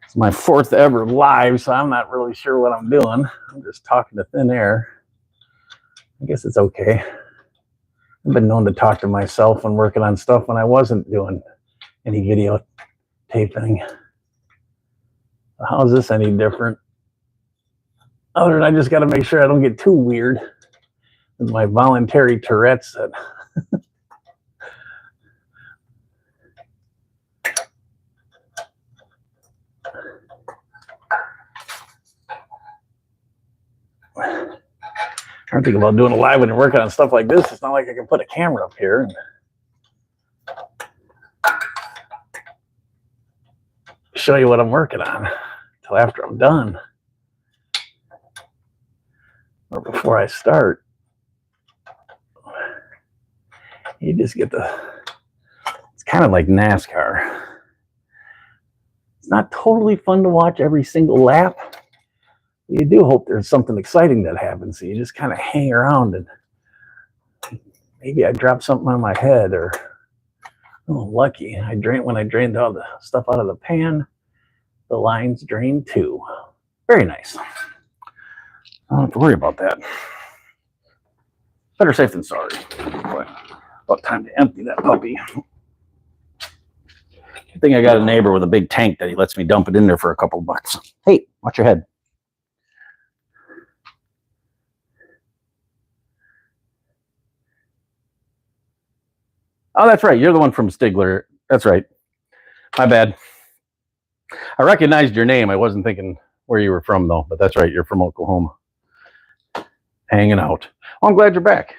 It's my 4th ever live, so I'm not really sure what I'm doing. I'm just talking to thin air. I guess it's okay. I've been known to talk to myself when working on stuff when I wasn't doing any video taping. How is this any different? Other than I just got to make sure I don't get too weird with my voluntary Tourette's. I'm thinking about doing a live when you're working on stuff like this. It's not like I can put a camera up here and show you what I'm working on until after I'm done or before I start. You just get it's kind of like NASCAR. It's not totally fun to watch every single lap. You do hope there's something exciting that happens. So you just kind of hang around and maybe I drop something on my head or, oh, lucky. When I drained all the stuff out of the pan, the lines drained too. Very nice. I don't have to worry about that. Better safe than sorry. But about time to empty that puppy. Good thing I got a neighbor with a big tank that he lets me dump it in there for a couple bucks. Hey, watch your head. Oh, that's right. You're the one from Stigler. That's right. My bad. I recognized your name. I wasn't thinking where you were from, though. But that's right. You're from Oklahoma. Hanging out. Oh, I'm glad you're back.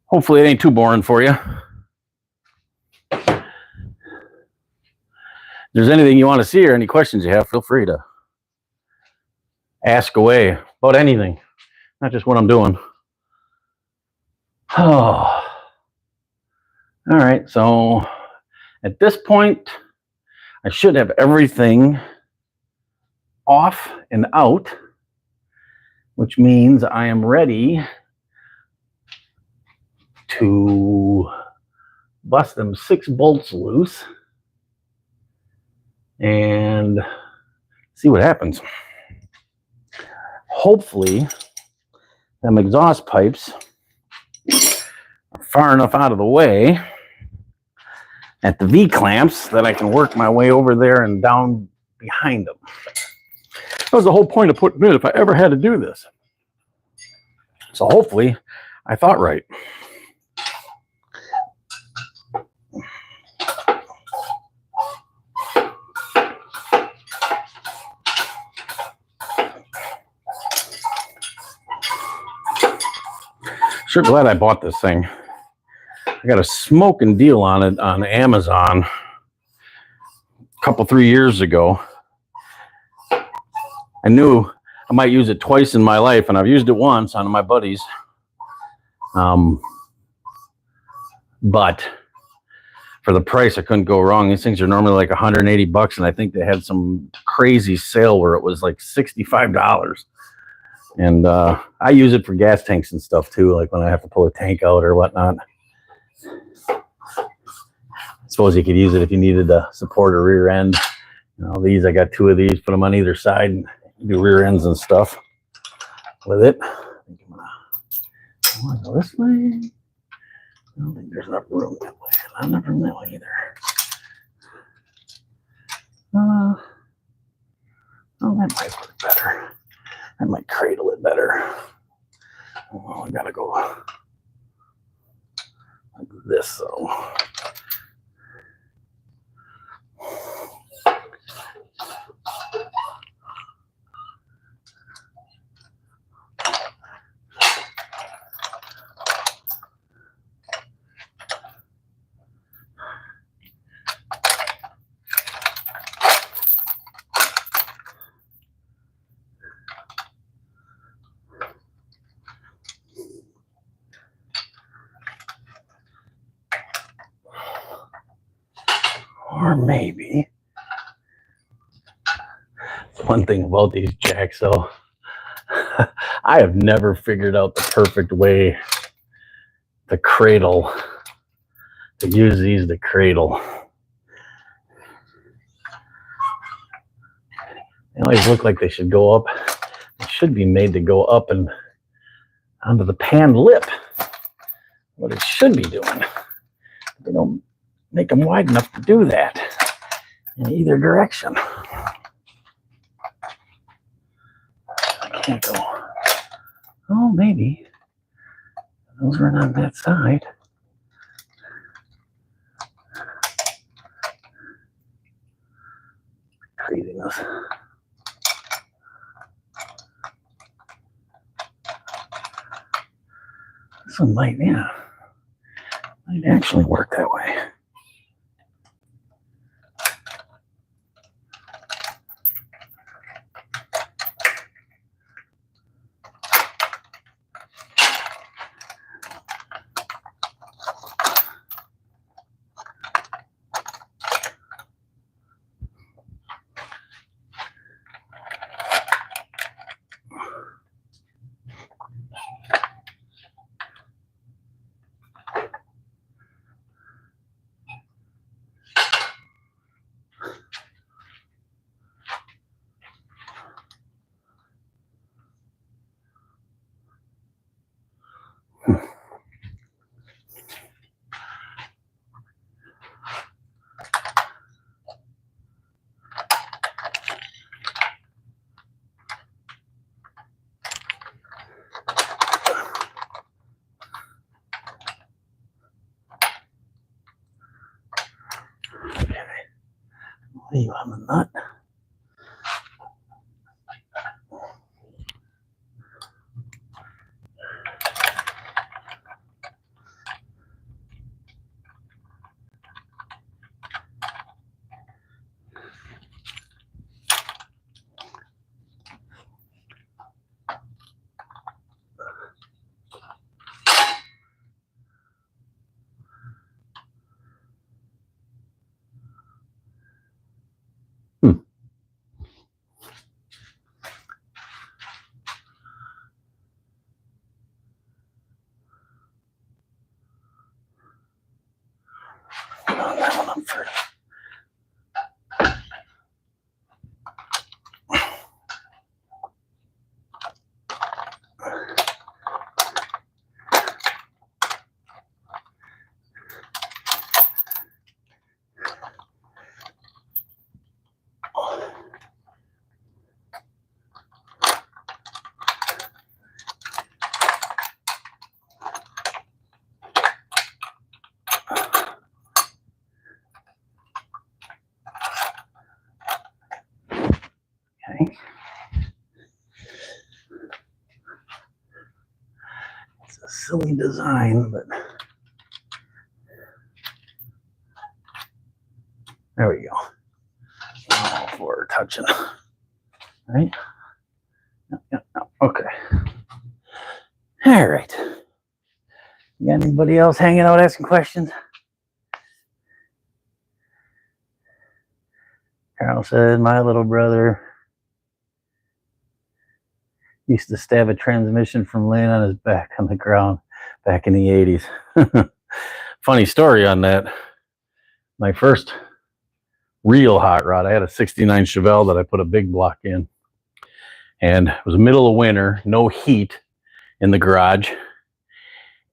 Hopefully it ain't too boring for you. If there's anything you want to see or any questions you have, feel free to ask away about anything. Not just what I'm doing. Oh. All right, so at this point, I should have everything off and out, which means I am ready to bust them 6 bolts loose and see what happens. Hopefully, them exhaust pipes are far enough out of the way at the V-clamps that I can work my way over there and down behind them. That was the whole point of putting it if I ever had to do this. So hopefully I thought right. Sure glad I bought this thing. I got a smoking deal on it on Amazon a couple, 3 years ago. I knew I might use it twice in my life, and I've used it once on my buddies. But for the price, I couldn't go wrong. These things are normally like 180 bucks, and I think they had some crazy sale where it was like $65. And I use it for gas tanks and stuff too, like when I have to pull a tank out or whatnot. I suppose you could use it if you needed to support a rear end. You know, these, I got 2 of these, put them on either side and do rear ends and stuff with it. I think I want to go this way. I don't think there's enough room that way. Not enough room that way either. Oh, that might work better. I might cradle it better. Oh, I gotta go like this, so. Or maybe. One thing about these jacks, though, I have never figured out the perfect way to cradle, to use these to cradle. They always look like they should go up. They should be made to go up and onto the pan lip. What it should be doing. They don't make them wide enough to do that in either direction. I can't go. Oh, maybe. Those run on that side. Craziness. This one might, yeah, might actually work that way. You on the nut. That one up first. Okay. It's a silly design, but there we go. Oh, for touching. Right? Yep. Okay. All right. You got anybody else hanging out asking questions? Carl said, my little brother used to stab a transmission from laying on his back on the ground back in the 80s. Funny story on that. My first real hot rod, I had a 69 Chevelle that I put a big block in. And it was the middle of winter, no heat in the garage.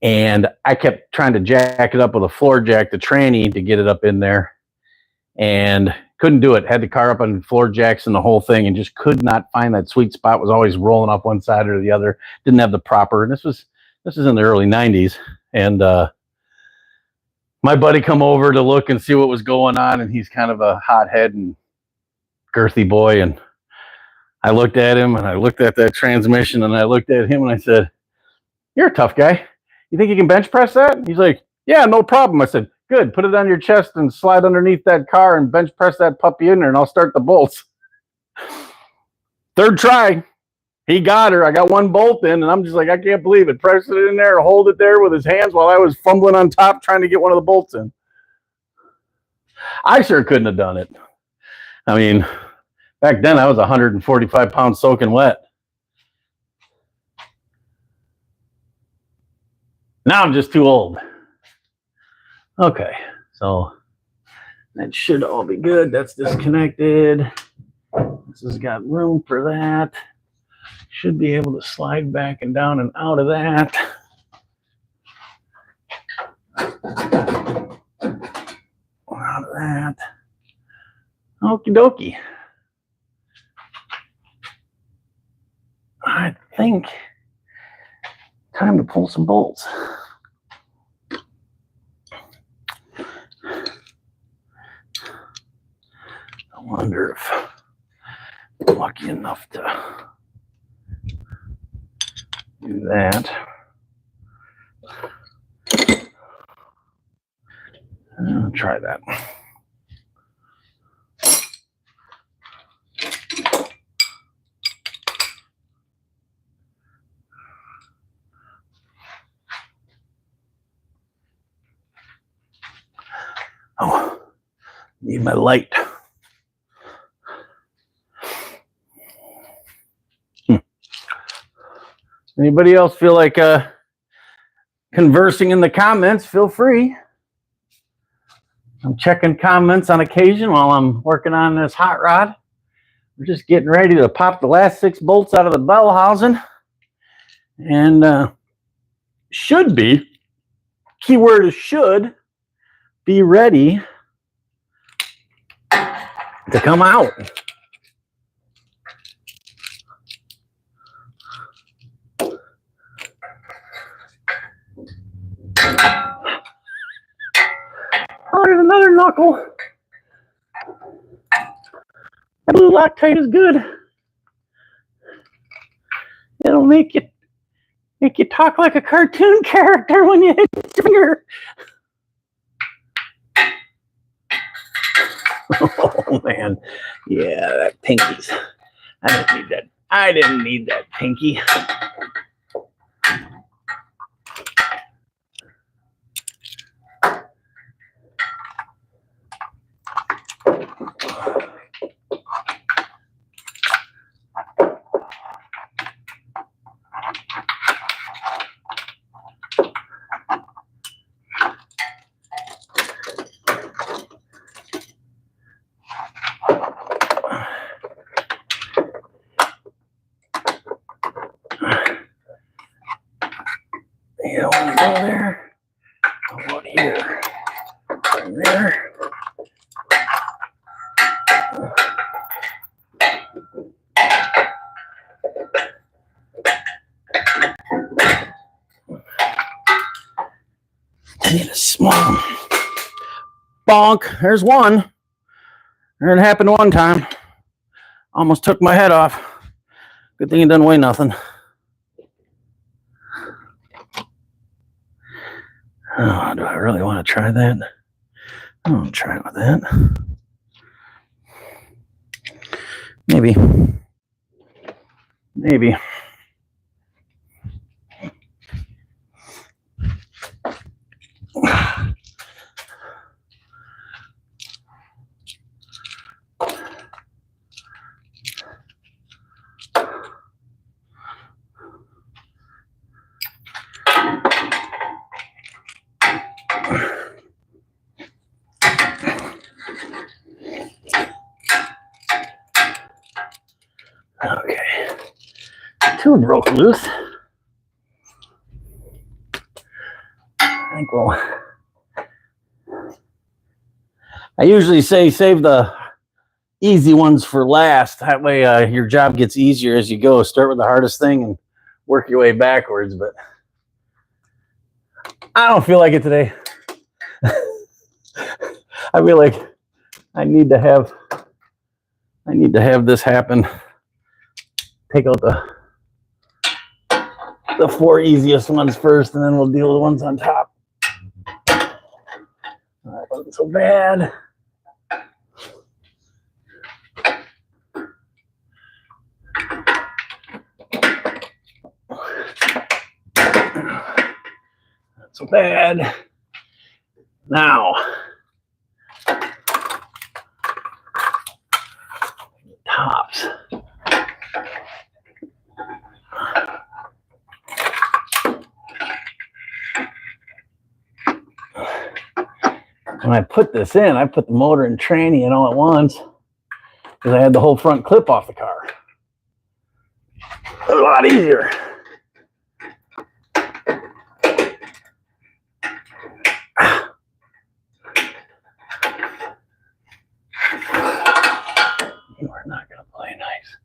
And I kept trying to jack it up with a floor jack, the tranny, to get it up in there. And couldn't do it. Had the car up on floor jacks and the whole thing, and just could not find that sweet spot. Was always rolling off one side or the other. Didn't have the proper. And this was in the early 90s. And my buddy come over to look and see what was going on, and he's kind of a hothead and girthy boy. And I looked at him, and I looked at that transmission, and I looked at him, and I said, "You're a tough guy. You think you can bench press that?" He's like, "Yeah, no problem." I said, "Good, put it on your chest and slide underneath that car and bench press that puppy in there, and I'll start the bolts." Third try, he got her. I got one bolt in, and I'm just like, I can't believe it. Pressed it in there, hold it there with his hands while I was fumbling on top trying to get one of the bolts in. I sure couldn't have done it. I mean, back then I was 145 pounds soaking wet. Now I'm just too old. Okay, so that should all be good. That's disconnected. This has got room for that. Should be able to slide back and down and out of that. Out of that. Okie dokie. I think time to pull some bolts. I wonder if I'm lucky enough to do that. I'll try that. Oh, need my light. Anybody else feel like conversing in the comments? Feel free. I'm checking comments on occasion while I'm working on this hot rod. We're just getting ready to pop the last 6 bolts out of the bell housing. And should be, keyword is should, be ready to come out. Oh, there's another knuckle. That blue Loctite is good. It'll make you talk like a cartoon character when you hit your finger. Oh man, yeah, that pinky's. I didn't need that. I didn't need that pinky. You don't want to go there. How about here? And there. I need a small bonk. There's one. It happened one time. Almost took my head off. Good thing it doesn't weigh nothing. Oh, do I really want to try that? I'll try it with that. Maybe. Maybe. Okay. 2 broke loose. I think I usually say save the easy ones for last. That way your job gets easier as you go. Start with the hardest thing and work your way backwards. But I don't feel like it today. I feel like I need to have this happen. Take out the 4 easiest ones first, and then we'll deal with the ones on top. That wasn't so bad. Not so bad. Now, tops. When I put this in, I put the motor and tranny in all at once because I had the whole front clip off the car. A lot easier. You are not going to play nice.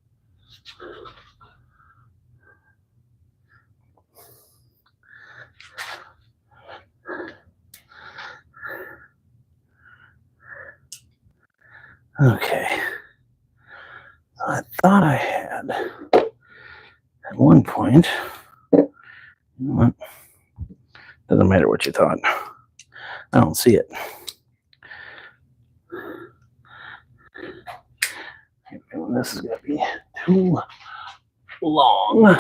Okay, I thought I had at one point, you know what? Doesn't matter what you thought. I don't see it. This is going to be too long.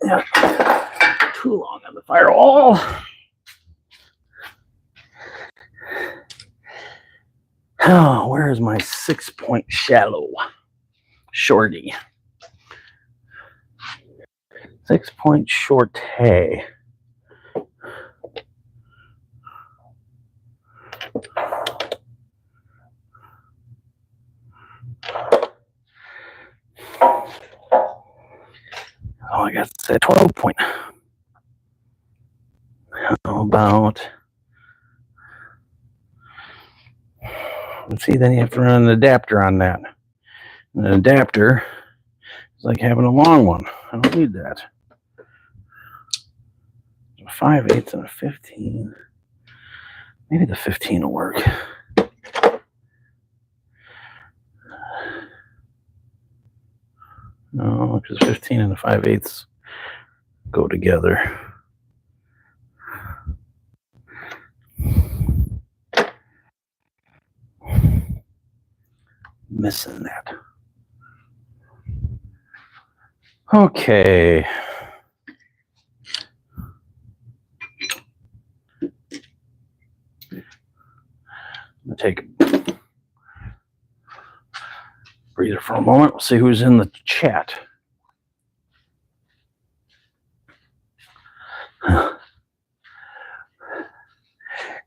Yeah, too long on the firewall. Oh, where is my 6-point shallow? Shorty. 6-point short hay. Oh, I got to say 12-point. How about, let's see, then you have to run an adapter on that. An adapter is like having a long one. I don't need that. A 5/8 and a 15. Maybe the 15 will work. No, because 15 and the 5/8 go together. Missing that. Okay. I'm gonna take a breather for a moment. We'll see who's in the chat.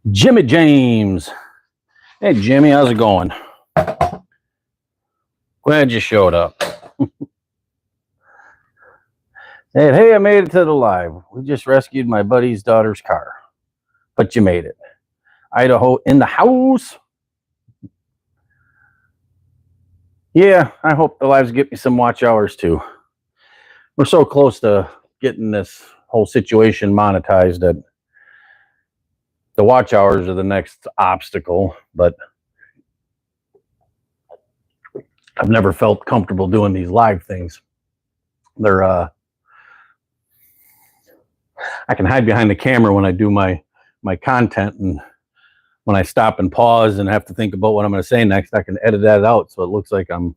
Jimmy James. Hey, Jimmy, how's it going? Glad you showed up. Hey, I made it to the live. We just rescued my buddy's daughter's car. But you made it. Idaho in the house. Yeah, I hope the lives get me some watch hours too. We're so close to getting this whole situation monetized that the watch hours are the next obstacle, but I've never felt comfortable doing these live things. They're I can hide behind the camera when I do my content, and when I stop and pause and have to think about what I'm going to say next, I can edit that out so it looks like I'm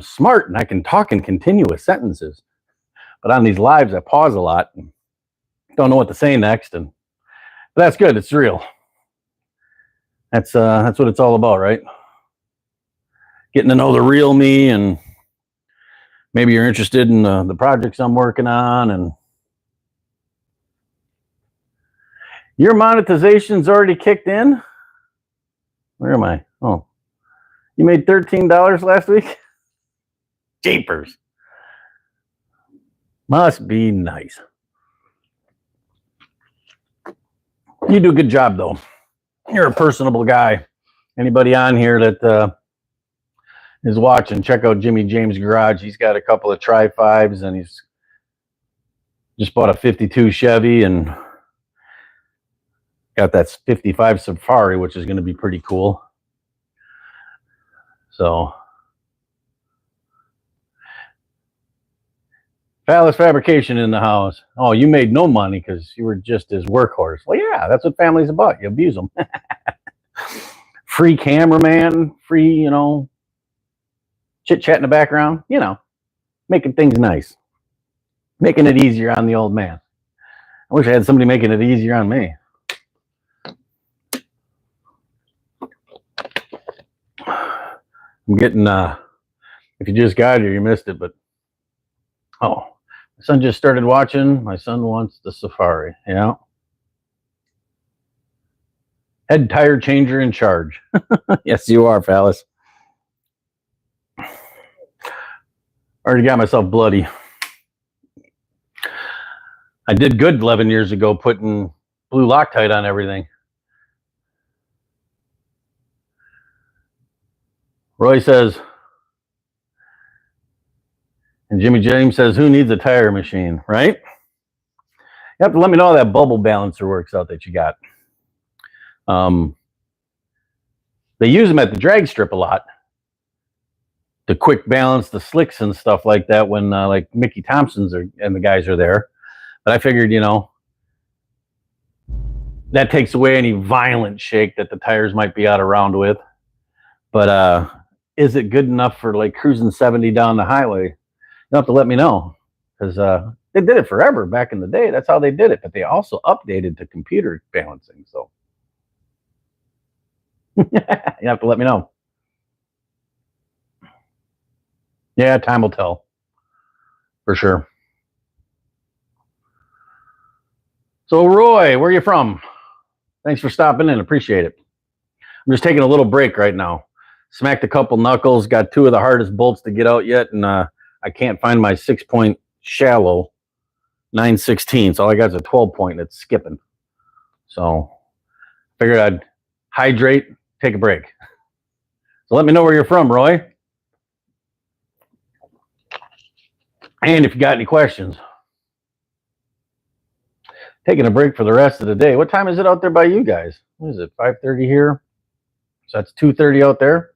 smart and I can talk in continuous sentences. But on these lives, I pause a lot and don't know what to say next, and but that's good. It's real. That's what it's all about, right? Getting to know the real me, and maybe you're interested in the projects I'm working on, and your monetization's already kicked in? Where am I? Oh, you made $13 last week? Jeepers. Must be nice. You do a good job, though. You're a personable guy. Anybody on here that is watching, check out Jimmy James Garage. He's got a couple of Tri-5s, and he's just bought a 52 Chevy and got that 55 Safari, which is going to be pretty cool. So, Palace Fabrication in the house. Oh, you made no money because you were just his workhorse. Well, yeah, that's what family's about. You abuse them. Free cameraman, free, chit-chat in the background, making things nice. Making it easier on the old man. I wish I had somebody making it easier on me. I'm getting, if you just got here, you missed it, but, oh, my son just started watching. My son wants the Safari, Head tire changer in charge. Yes, you are, Phallus. Already got myself bloody. I did good 11 years ago putting blue Loctite on everything. Roy says, and Jimmy James says, who needs a tire machine, right? You have to let me know how that bubble balancer works out that you got. They use them at the drag strip a lot. to quick balance the slicks and stuff like that when like Mickey Thompson's and the guys are there. But I figured, you know, that takes away any violent shake that the tires might be out around with. But is it good enough for like cruising 70 down the highway? You'll have to let me know, because they did it forever back in the day. That's how they did it. But they also updated to computer balancing. So you have to let me know. Yeah, time will tell for sure. So Roy, where are you from? Thanks for stopping in. Appreciate it. I'm just taking a little break right now. Smacked a couple knuckles. Got two of the hardest bolts to get out yet, and I can't find my 6-point shallow 9/16. All I got is a 12-point, and it's skipping. So figured I'd hydrate, take a break. So let me know where you're from, Roy. And if you got any questions. Taking a break for the rest of the day. What time is it out there by you guys? What is it, 5:30 here? So that's 2:30 out there?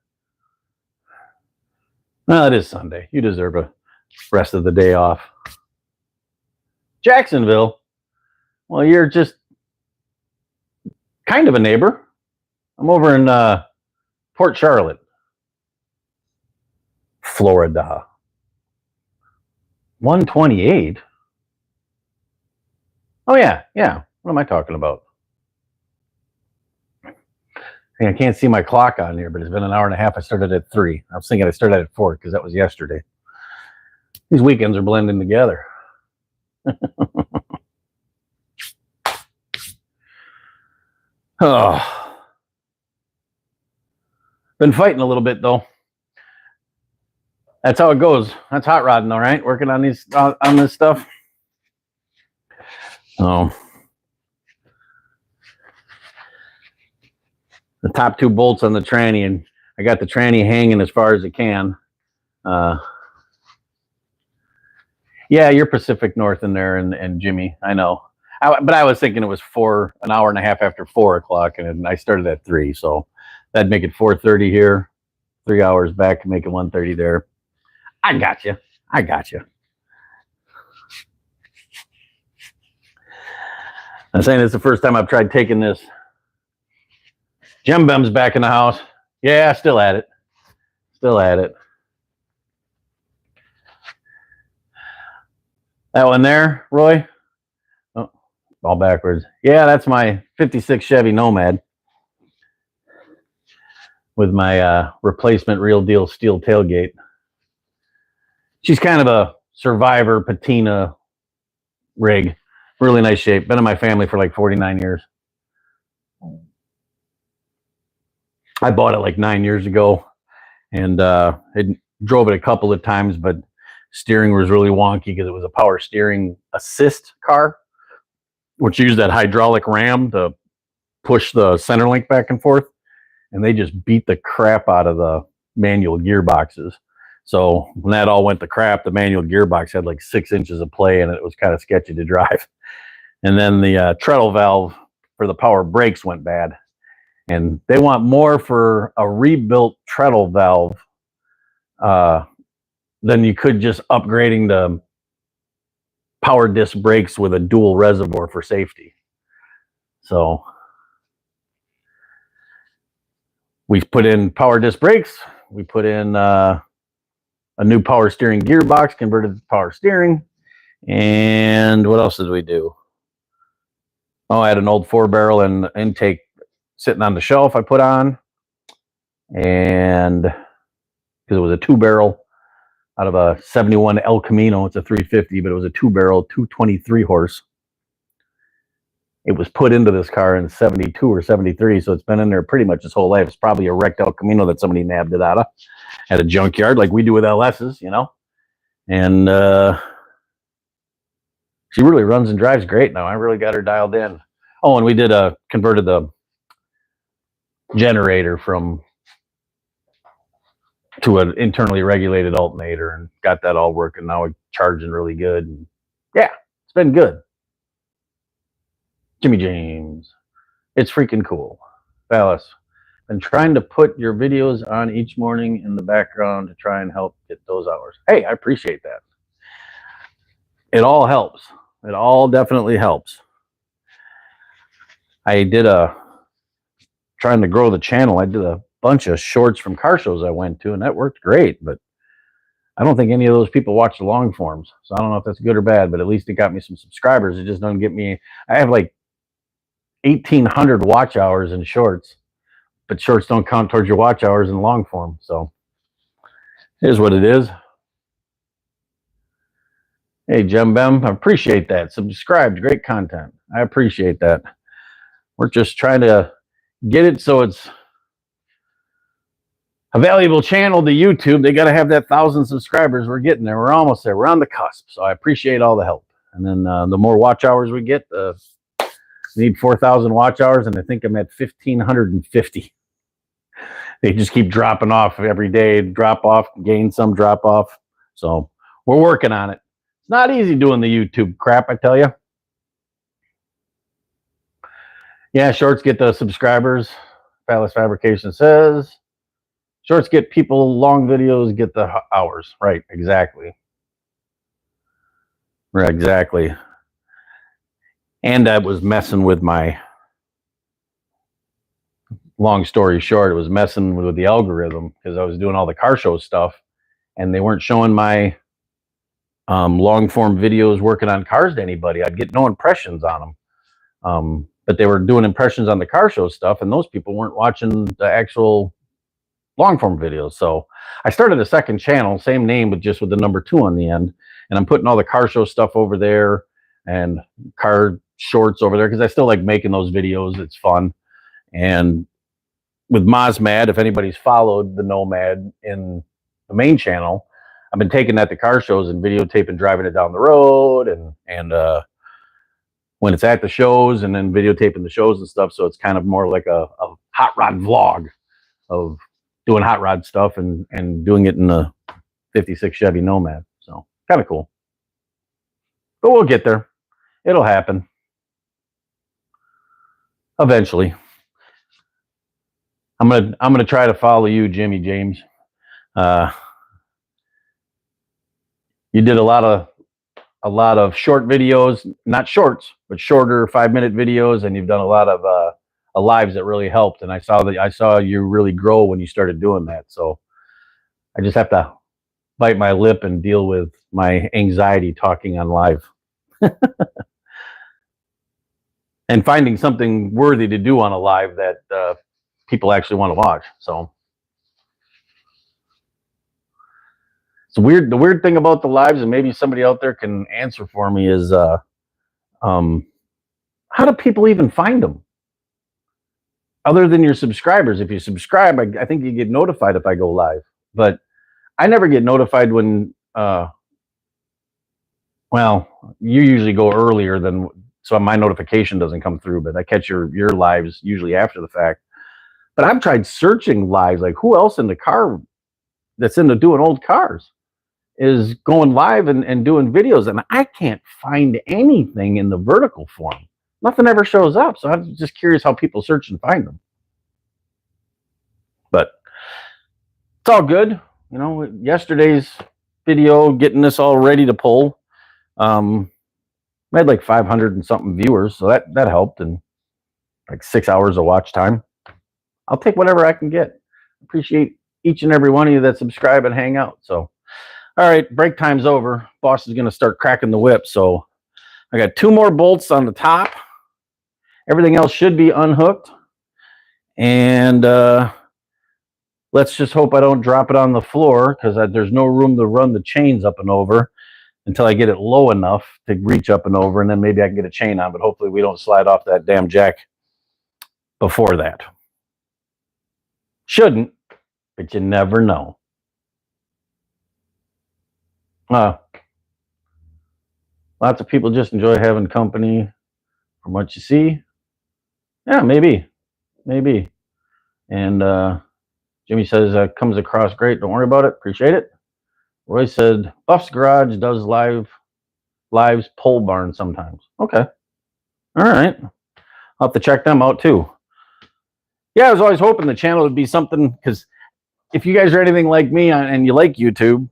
Well, it is Sunday. You deserve a rest of the day off. Jacksonville? Well, you're just kind of a neighbor. I'm over in Port Charlotte, Florida. 128? Oh, yeah. What am I talking about? I can't see my clock on here, but it's been an hour and a half. I started at 3. I was thinking I started at 4 because that was yesterday. These weekends are blending together. Oh. Been fighting a little bit, though. That's how it goes. That's hot rodding, all right? Working on these on this stuff. Oh. The top 2 bolts on the tranny, and I got the tranny hanging as far as it can. Yeah, you're Pacific North in there, and Jimmy, I know. But I was thinking it was an hour and a half after 4 o'clock, and I started at 3, so that'd make it 4:30 here, 3 hours back, make it 1:30 there. I got you. I'm saying it's the first time I've tried taking this. Jim Bem's back in the house. Yeah, still at it. That one there, Roy? Oh, all backwards. Yeah, that's my 56 Chevy Nomad with my replacement real deal steel tailgate. She's kind of a survivor patina rig. Really nice shape. Been in my family for like 49 years. I bought it like 9 years ago, and drove it a couple of times, but steering was really wonky because it was a power steering assist car, which used that hydraulic ram to push the center link back and forth, and they just beat the crap out of the manual gearboxes. So when that all went to crap, the manual gearbox had like 6 inches of play, and it was kind of sketchy to drive. And then the treadle valve for the power brakes went bad. And they want more for a rebuilt treadle valve than you could just upgrading the power disc brakes with a dual reservoir for safety. So we put in power disc brakes. We put in a new power steering gearbox, converted to power steering. And what else did we do? Oh, I had an old 4-barrel and intake sitting on the shelf I put on. And because it was a 2-barrel out of a 71 El Camino. It's a 350, but it was a 2-barrel, 223 horse. It was put into this car in 72 or 73, so it's been in there pretty much its whole life. It's probably a wrecked El Camino that somebody nabbed it out of at a junkyard, like we do with LS's, you know. And she really runs and drives great now. I really got her dialed in. Oh, and we did converted the generator to an internally regulated alternator and got that all working. Now we're charging really good. And yeah, it's been good. Jimmy James. It's freaking cool. Fellas, Been trying to put your videos on each morning in the background to try and help get those hours. Hey, I appreciate that. It all helps. It all definitely helps. I did trying to grow the channel. I did a bunch of shorts from car shows I went to, and that worked great. But I don't think any of those people watch the long forms. So I don't know if that's good or bad, but at least it got me some subscribers. It just doesn't get me. I have like 1,800 watch hours in shorts, but shorts don't count towards your watch hours in long form. So here's what it is. Hey, Jem Bem, I appreciate that. Subscribed, great content. I appreciate that. We're just trying to get it so it's a valuable channel to YouTube. They got to have that 1,000 subscribers. We're getting there. We're almost there. We're on the cusp. So I appreciate all the help. And then the more watch hours we get, we need 4,000 watch hours, and I think I'm at 1,550. They just keep dropping off every day. Drop off, gain some, drop off. So we're working on it. It's not easy doing the YouTube crap, I tell you. Yeah, shorts get the subscribers. Palace Fabrication says. Shorts get people, long videos get the hours. Right, exactly. Right, exactly. And I was messing with my, long story short, it was messing with the algorithm because I was doing all the car show stuff and they weren't showing my long form videos working on cars to anybody. I'd get no impressions on them. But they were doing impressions on the car show stuff, and those people weren't watching the actual long form videos. So I started a second channel, same name, but just with the number 2 on the end. And I'm putting all the car show stuff over there and car shorts over there because I still like making those videos. It's fun. And with MosMad, if anybody's followed the Nomad in the main channel, I've been taking that to car shows and videotaping driving it down the road and when it's at the shows, and then videotaping the shows and stuff. So it's kind of more like a hot rod vlog of doing hot rod stuff and doing it in a 56 Chevy Nomad. So kind of cool. But we'll get there. It'll happen. Eventually. I'm gonna try to follow you, Jimmy James. You did a lot of short videos, not shorts, but shorter 5-minute videos, and you've done a lot of lives that really helped. And I saw you really grow when you started doing that. So I just have to bite my lip and deal with my anxiety talking on live. And finding something worthy to do on a live that people actually want to watch. So it's weird. The weird thing about the lives, and maybe somebody out there can answer for me, is how do people even find them? Other than your subscribers. If you subscribe, I think you get notified if I go live. But I never get notified when, well, you usually go earlier than, so my notification doesn't come through, but I catch your lives usually after the fact. But I've tried searching lives, like who else in the car that's into doing old cars is going live and doing videos, and I can't find anything in the vertical form. Nothing ever shows up. So I'm just curious how people search and find them. But it's all good. You know, yesterday's video, getting this all ready to pull, I had like 500 and something viewers. So that helped, and like 6 hours of watch time. I'll take whatever I can get. Appreciate each and every one of you that subscribe and hang out. So, all right, break time's over. Boss is going to start cracking the whip. So I got 2 more bolts on the top. Everything else should be unhooked. And let's just hope I don't drop it on the floor, because there's no room to run the chains up and over until I get it low enough to reach up and over, and then maybe I can get a chain on, but hopefully we don't slide off that damn jack before that. Shouldn't, but you never know. Lots of people just enjoy having company from what you see. Yeah, maybe. And Jimmy says, comes across great. Don't worry about it. Appreciate it. Roy said, Buff's Garage does lives pole barn sometimes. Okay. All right. I'll have to check them out too. yeah, I was always hoping the channel would be something, because if you guys are anything like me and you like YouTube,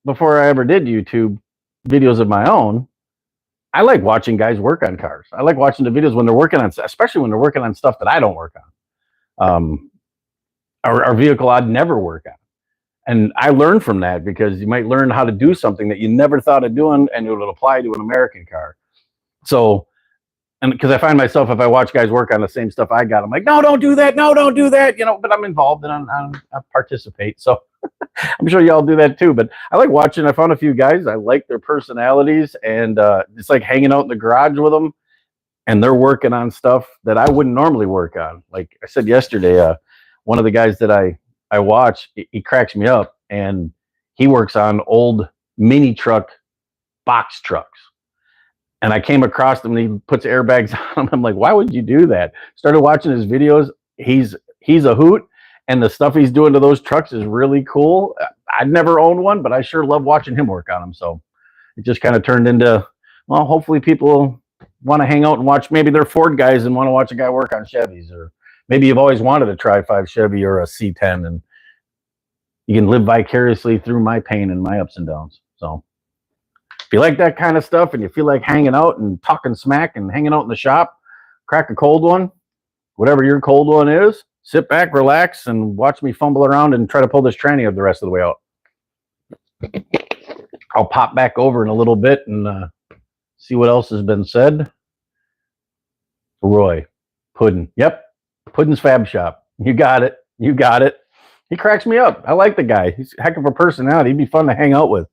before I ever did YouTube videos of my own, I like watching guys work on cars. I like watching the videos when they're working on, especially when they're working on stuff that I don't work on. Our vehicle I'd never work on. And I learned from that, because you might learn how to do something that you never thought of doing, and it will apply to an American car. So, and because I find myself, if I watch guys work on the same stuff I got, I'm like, no, don't do that. No, don't do that. You know, but I'm involved and I participate. So I'm sure y'all do that too. But I like watching. I found a few guys. I like their personalities, and it's like hanging out in the garage with them, and they're working on stuff that I wouldn't normally work on. Like I said yesterday, one of the guys that I watch, he cracks me up, and he works on old mini truck box trucks. And I came across him, and he puts airbags on them. I'm like, why would you do that? Started watching his videos. He's a hoot, and the stuff he's doing to those trucks is really cool. I'd never owned one, but I sure love watching him work on them. So it just kind of turned into, well, hopefully people want to hang out and watch. Maybe they're Ford guys and want to watch a guy work on Chevys, or maybe you've always wanted a Tri-5 Chevy or a C10, and you can live vicariously through my pain and my ups and downs. So if you like that kind of stuff, and you feel like hanging out and talking smack and hanging out in the shop, crack a cold one, whatever your cold one is, sit back, relax, and watch me fumble around and try to pull this tranny up the rest of the way out. I'll pop back over in a little bit and see what else has been said. Roy, Puddin'. Yep, Puddin's Fab Shop. You got it. You got it. He cracks me up. I like the guy. He's a heck of a personality. He'd be fun to hang out with.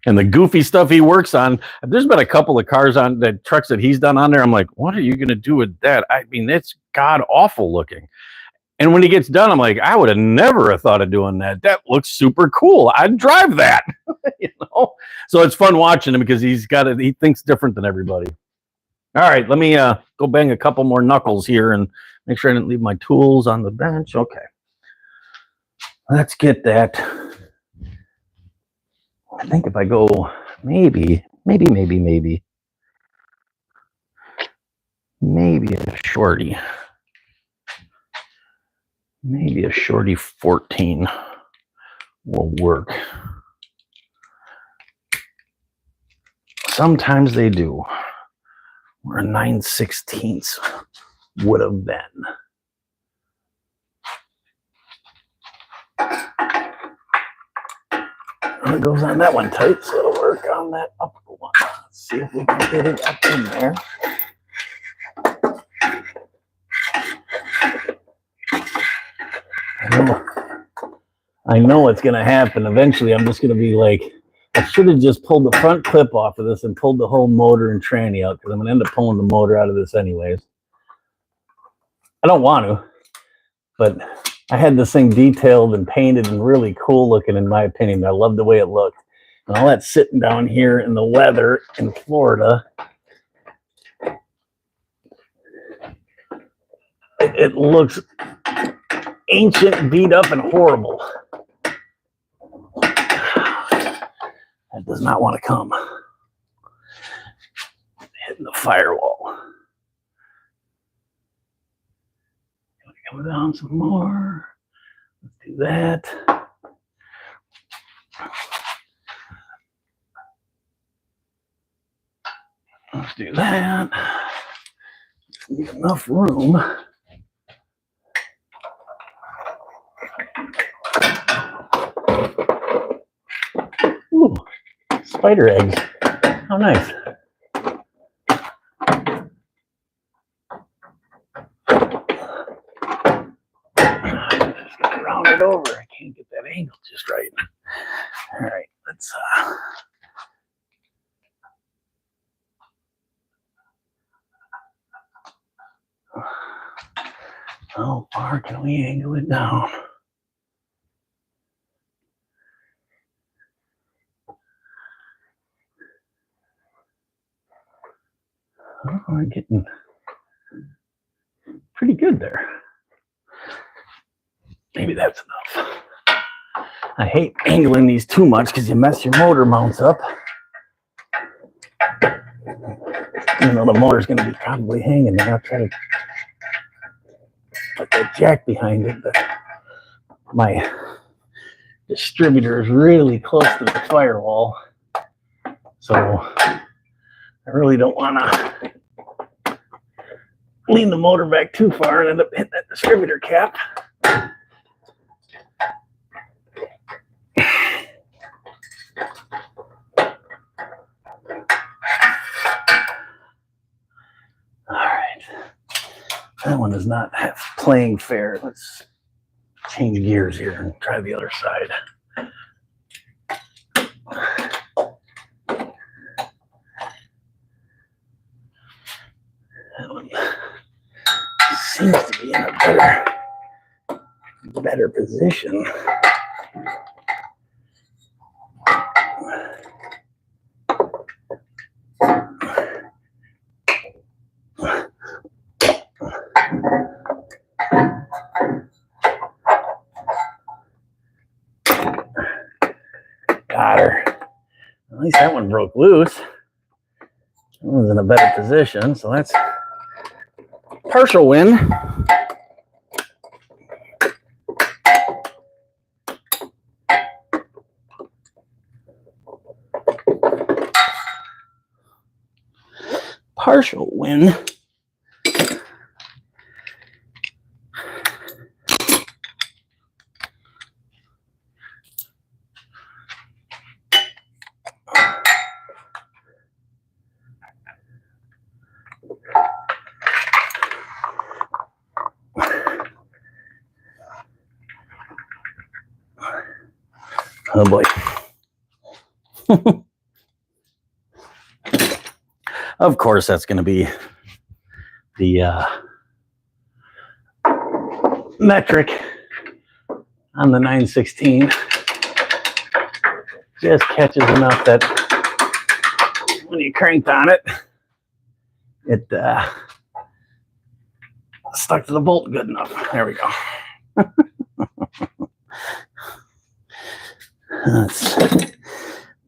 And the goofy stuff he works on, there's been a couple of cars on the trucks that he's done on there. I'm like, what are you going to do with that? I mean, it's god awful looking. And when he gets done, I'm like, I would have never thought of doing that. That looks super cool. I'd drive that. You know? So it's fun watching him, because he thinks different than everybody. All right, let me go bang a couple more knuckles here and make sure I didn't leave my tools on the bench. Okay. Let's get that. I think if I go maybe a shorty. Maybe a shorty 14 will work. Sometimes they do. Where a 9/16 would have been. It goes on that one tight, so it'll work on that upper one. Let's see if we can get it up in there. I know it's going to happen. Eventually, I'm just going to be like, I should have just pulled the front clip off of this and pulled the whole motor and tranny out, because I'm going to end up pulling the motor out of this anyways. I don't want to, but I had this thing detailed and painted and really cool looking, in my opinion. I love the way it looked. And all that sitting down here in the weather in Florida, it looks ancient, beat up, and horrible. That does not want to come. Hitting the firewall. Come down some more. Let's do that. Let's do that. Need enough room. Ooh, spider eggs. How nice. Round it over. I can't get that angle just right. All right, let's how far can we angle it down? Oh, we're getting pretty good there. Maybe that's enough. I hate angling these too much because you mess your motor mounts up. You know, the motor's going to be probably hanging there. I'll try to that jack behind it, but my distributor is really close to the firewall. So I really don't want to lean the motor back too far and end up hitting that distributor cap. That one is not playing fair. Let's change gears here and try the other side. That one seems to be in a better position. Got her. At least that one broke loose. That one's in a better position, so that's partial win. Partial win. Oh boy. Of course, that's going to be the metric on the 916. Just catches enough that when you cranked on it, it stuck to the bolt good enough. There we go. Let's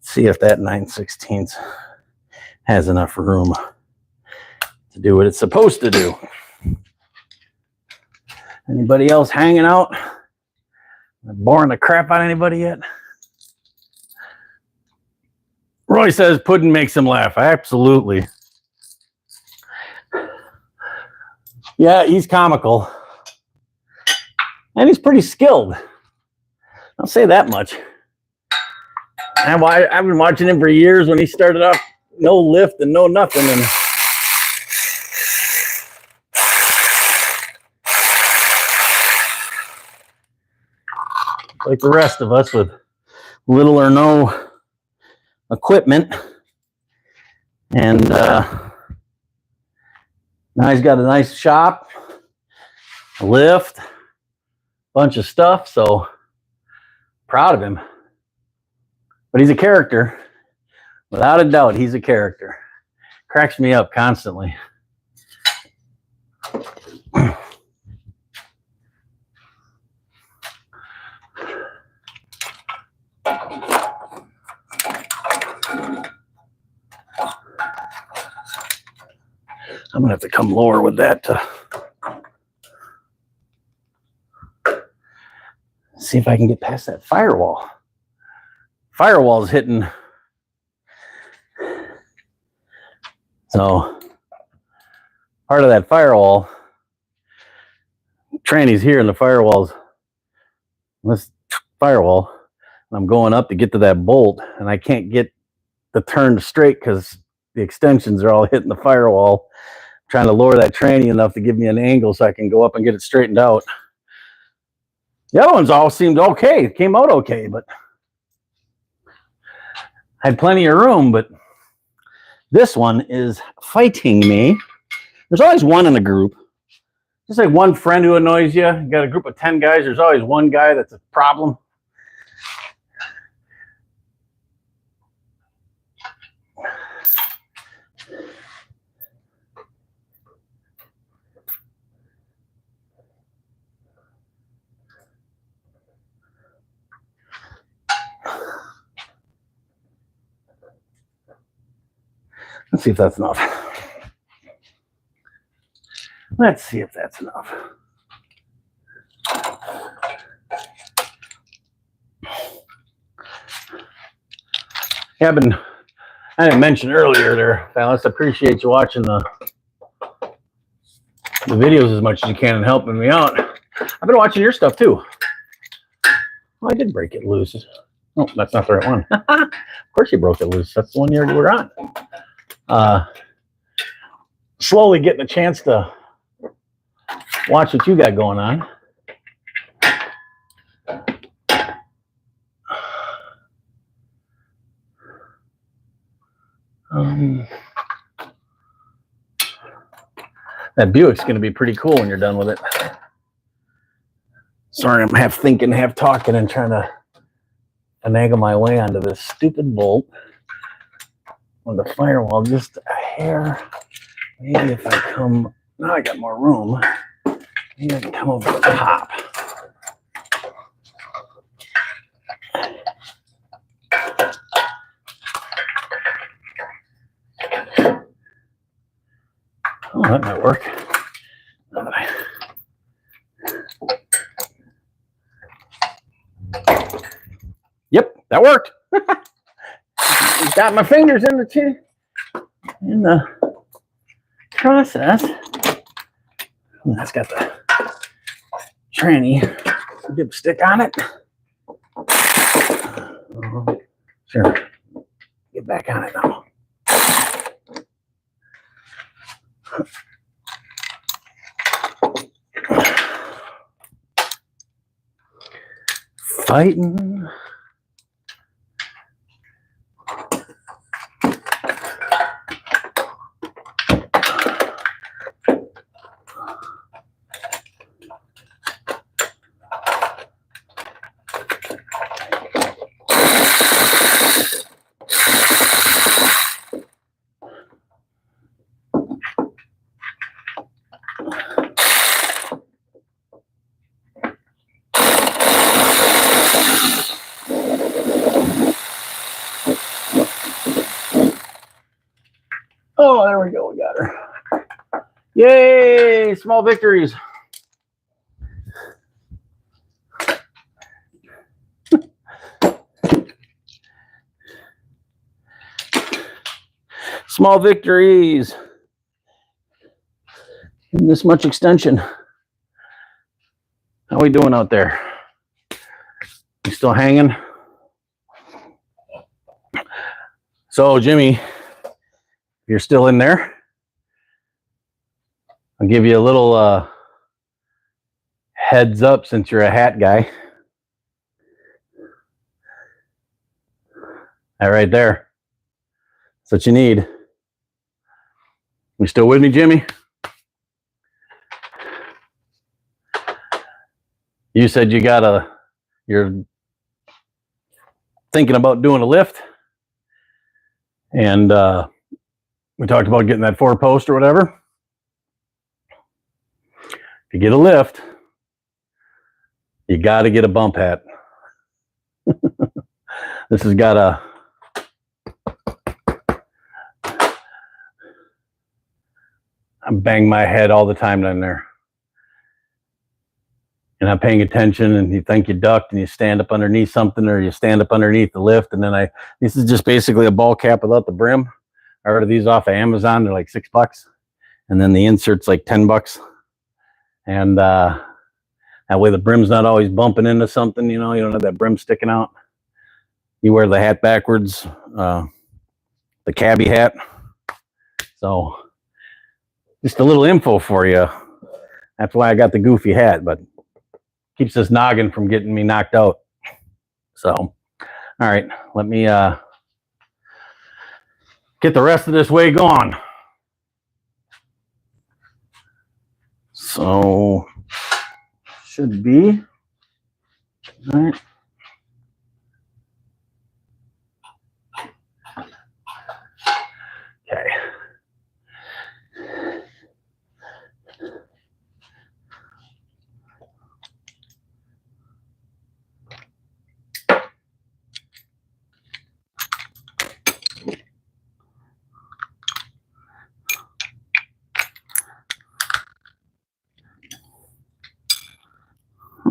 see if that 9/16 has enough room to do what it's supposed to do. Anybody else hanging out? Boring the crap out of anybody yet? Roy says pudding makes him laugh. Absolutely. Yeah, he's comical. And he's pretty skilled. I'll say that much. I've been watching him for years when he started off, no lift and no nothing. And like the rest of us with little or no equipment. And now he's got a nice shop, a lift, bunch of stuff. So proud of him. But he's a character. Without a doubt, he's a character. Cracks me up constantly. I'm going to have to come lower with that to see if I can get past that firewall. Firewall's hitting. So part of that firewall, tranny's here and the firewall's this firewall. I'm going up to get to that bolt and I can't get the turn straight because the extensions are all hitting the firewall. I'm trying to lower that tranny enough to give me an angle so I can go up and get it straightened out. The other ones all seemed okay. It came out okay, but I had plenty of room, but this one is fighting me. There's always one in the group. Just like one friend who annoys you. You got a group of 10 guys. There's always one guy that's a problem. Let's see if that's enough. Let's see if that's enough. Yeah, I didn't mention earlier there, fellas. I appreciate you watching the videos as much as you can and helping me out. I've been watching your stuff too. Oh, I did break it loose. Oh, that's not the right one. Of course you broke it loose. That's the one you already were on. Slowly getting a chance to watch what you got going on. That Buick's going to be pretty cool when you're done with it. Sorry, I'm half thinking, half talking, and trying to finagle my way onto this stupid bolt on the firewall just a hair. Maybe if I come, now I got more room. Maybe I can come over the top. Oh, that might work. Yep, that worked. Got my fingers in the process. That's got the tranny dipstick on it. Sure. Get back on it now. Fighting. Oh, there we go. We got her. Yay! Small victories. Small victories. In this much extension. How we doing out there? You still hanging? So, Jimmy, you're still in there. I'll give you a little heads up since you're a hat guy. That right there. That's what you need. You still with me, Jimmy? You said you're thinking about doing a lift. And we talked about getting that 4-post or whatever. If you get a lift, you got to get a bump hat. This has got a I bang my head all the time down there. You're not paying attention and you think you ducked and you stand up underneath something or you stand up underneath the lift. And then this is just basically a ball cap without the brim. I ordered these off of Amazon. They're like $6. And then the insert's like $10. And that way the brim's not always bumping into something, you know, you don't have that brim sticking out. You wear the hat backwards, the cabbie hat. So just a little info for you. That's why I got the goofy hat, but keeps this noggin from getting me knocked out. So, all right, let me get the rest of this way gone. So, should be, all right. Okay.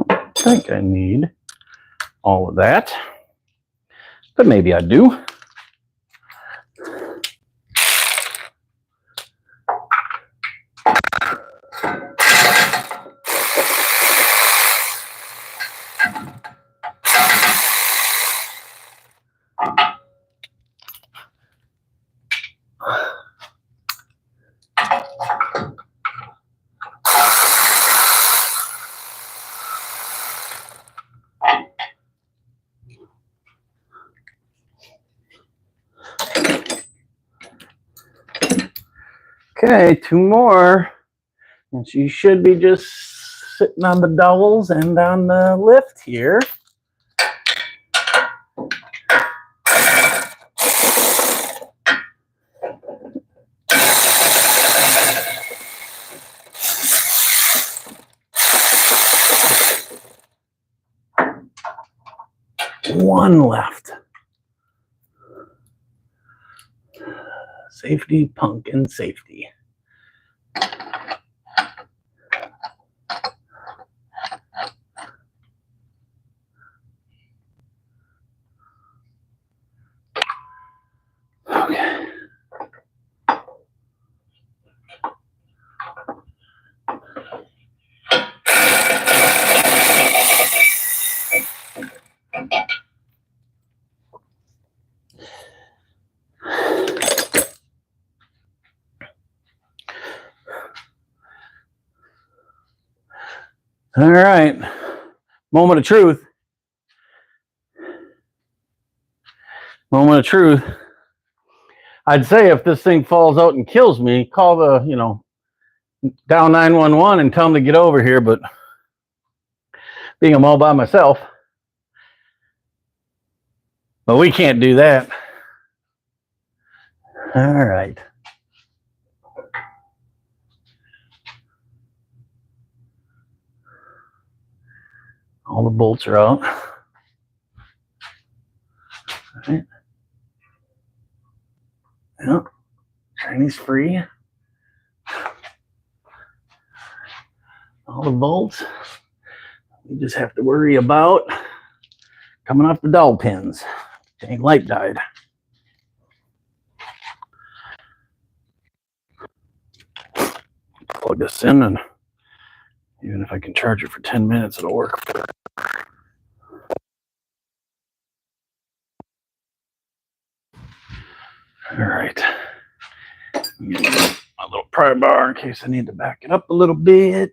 I think I need all of that, but maybe I do. Okay, two more. And she should be just sitting on the dowels and on the lift here. One left. Safety, pumpkin, safety. Okay. All right. Moment of truth. Moment of truth. I'd say if this thing falls out and kills me, call the, down 911 and tell them to get over here. But being I'm all by myself, but we can't do that. All right. All the bolts are out. All right. Yep. Chinese free. All the bolts. We just have to worry about coming off the dowel pins. Dang light died. Plug this in, and even if I can charge it for 10 minutes, it'll work. All right. My little pry bar in case I need to back it up a little bit.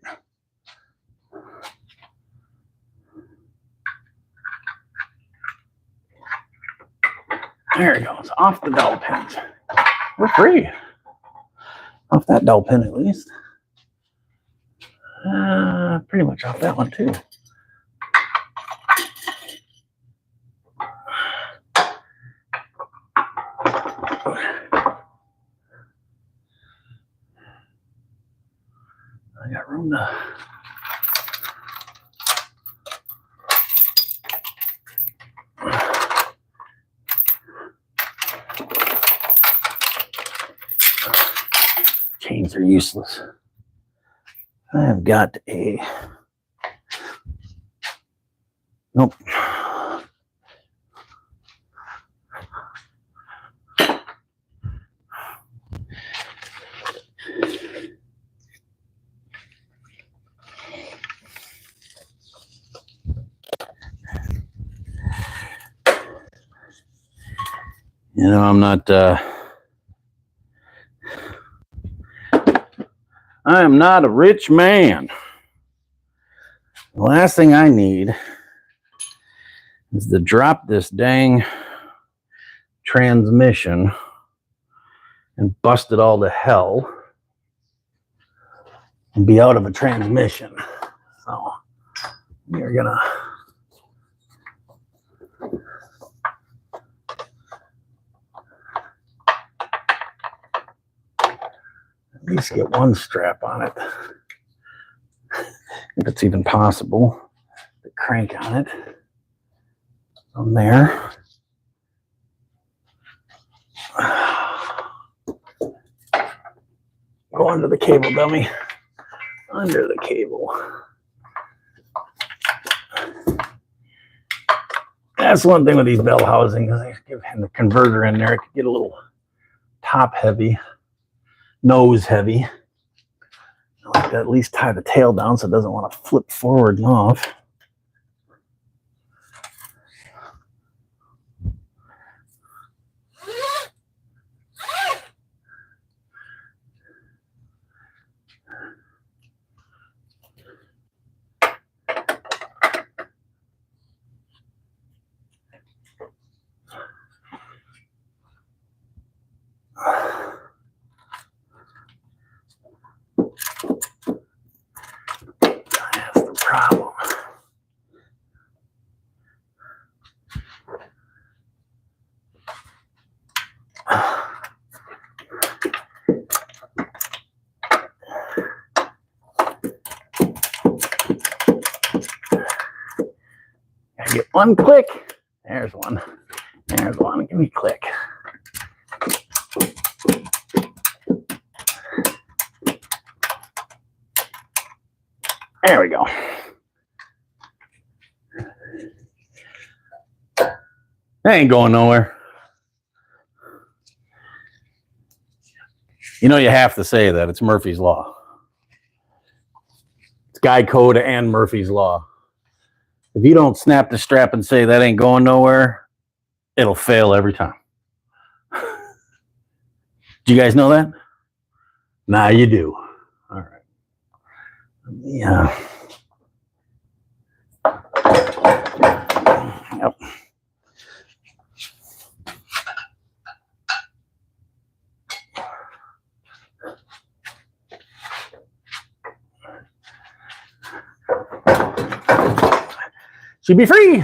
There it goes. Off the dowel pins. We're free. Off that dowel pin at least. Pretty much off that one too. I got room to. Chains are useless. I have got a. Nope. I'm not. I am not a rich man. The last thing I need is to drop this dang transmission and bust it all to hell and be out of a transmission. So we're gonna at least get one strap on it, if it's even possible to crank on it from there. Go under the cable, dummy. Under the cable. That's one thing with these bell housings. They give him the converter in there. It could get a little top heavy, nose heavy. I like to at least tie the tail down so it doesn't want to flip forward and off. Gotta get one click. There's one. There's one. Give me a click. There we go. That ain't going nowhere. You know you have to say that. It's Murphy's Law. It's Guy Code and Murphy's Law. If you don't snap the strap and say that ain't going nowhere, it'll fail every time. Do you guys know that? Nah, you do. All right. Yeah. Yep. She'd be free.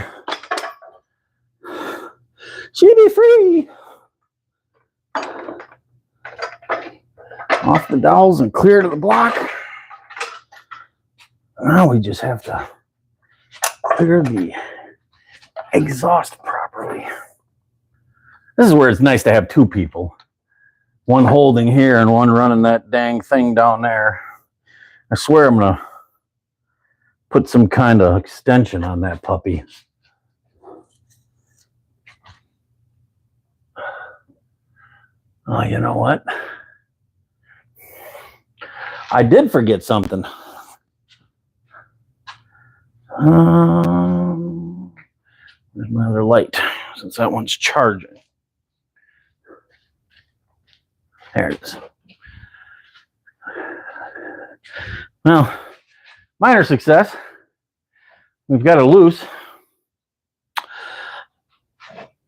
She'd be free. Off the dowels and clear to the block. Now we just have to clear the exhaust properly. This is where it's nice to have two people. One holding here and one running that dang thing down there. I swear I'm going to put some kind of extension on that puppy. Oh, you know what? I did forget something. There's my other light, since that one's charging. There it is. Well, minor success. We've got it loose.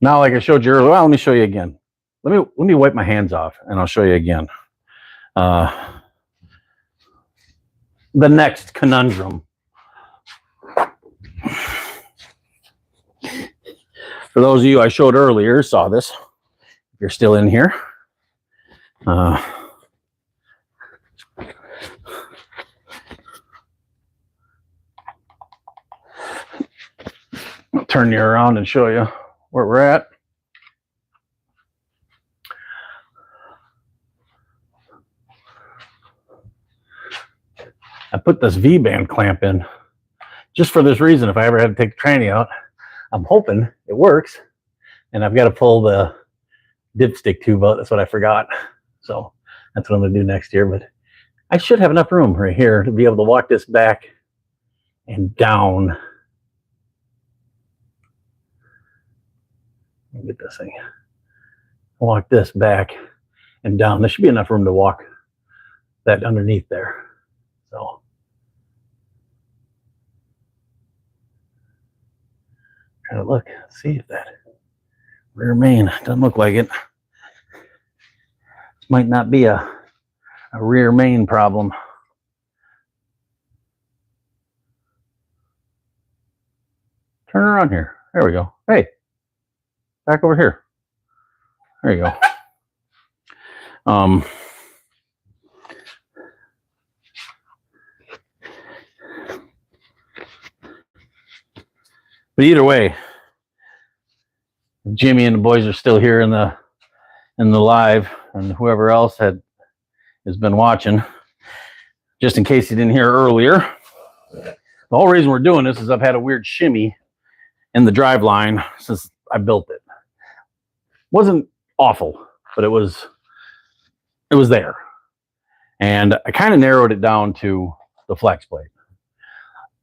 Now, like I showed you earlier, well, let me show you again. Let me wipe my hands off, and I'll show you again. The next conundrum. For those of you I showed earlier, saw this. If you're still in here. I'll turn you around and show you where we're at. I put this V-band clamp in just for this reason. If I ever had to take the tranny out, I'm hoping it works. And I've got to pull the dipstick tube out. That's what I forgot. So that's what I'm going to do next year. But I should have enough room right here to be able to walk this back and down. Let me get this thing. Walk this back and down. There should be enough room to walk that underneath there. So try to look, see if that rear main doesn't look like it. Might not be a rear main problem. Turn around here. There we go. Hey, back over here. There you go. But either way, Jimmy and the boys are still here in the live, and whoever else has been watching, just in case you didn't hear earlier, the whole reason we're doing this is I've had a weird shimmy in the drive line since I built it. Wasn't awful, but it was there, and I kind of narrowed it down to the flex plate.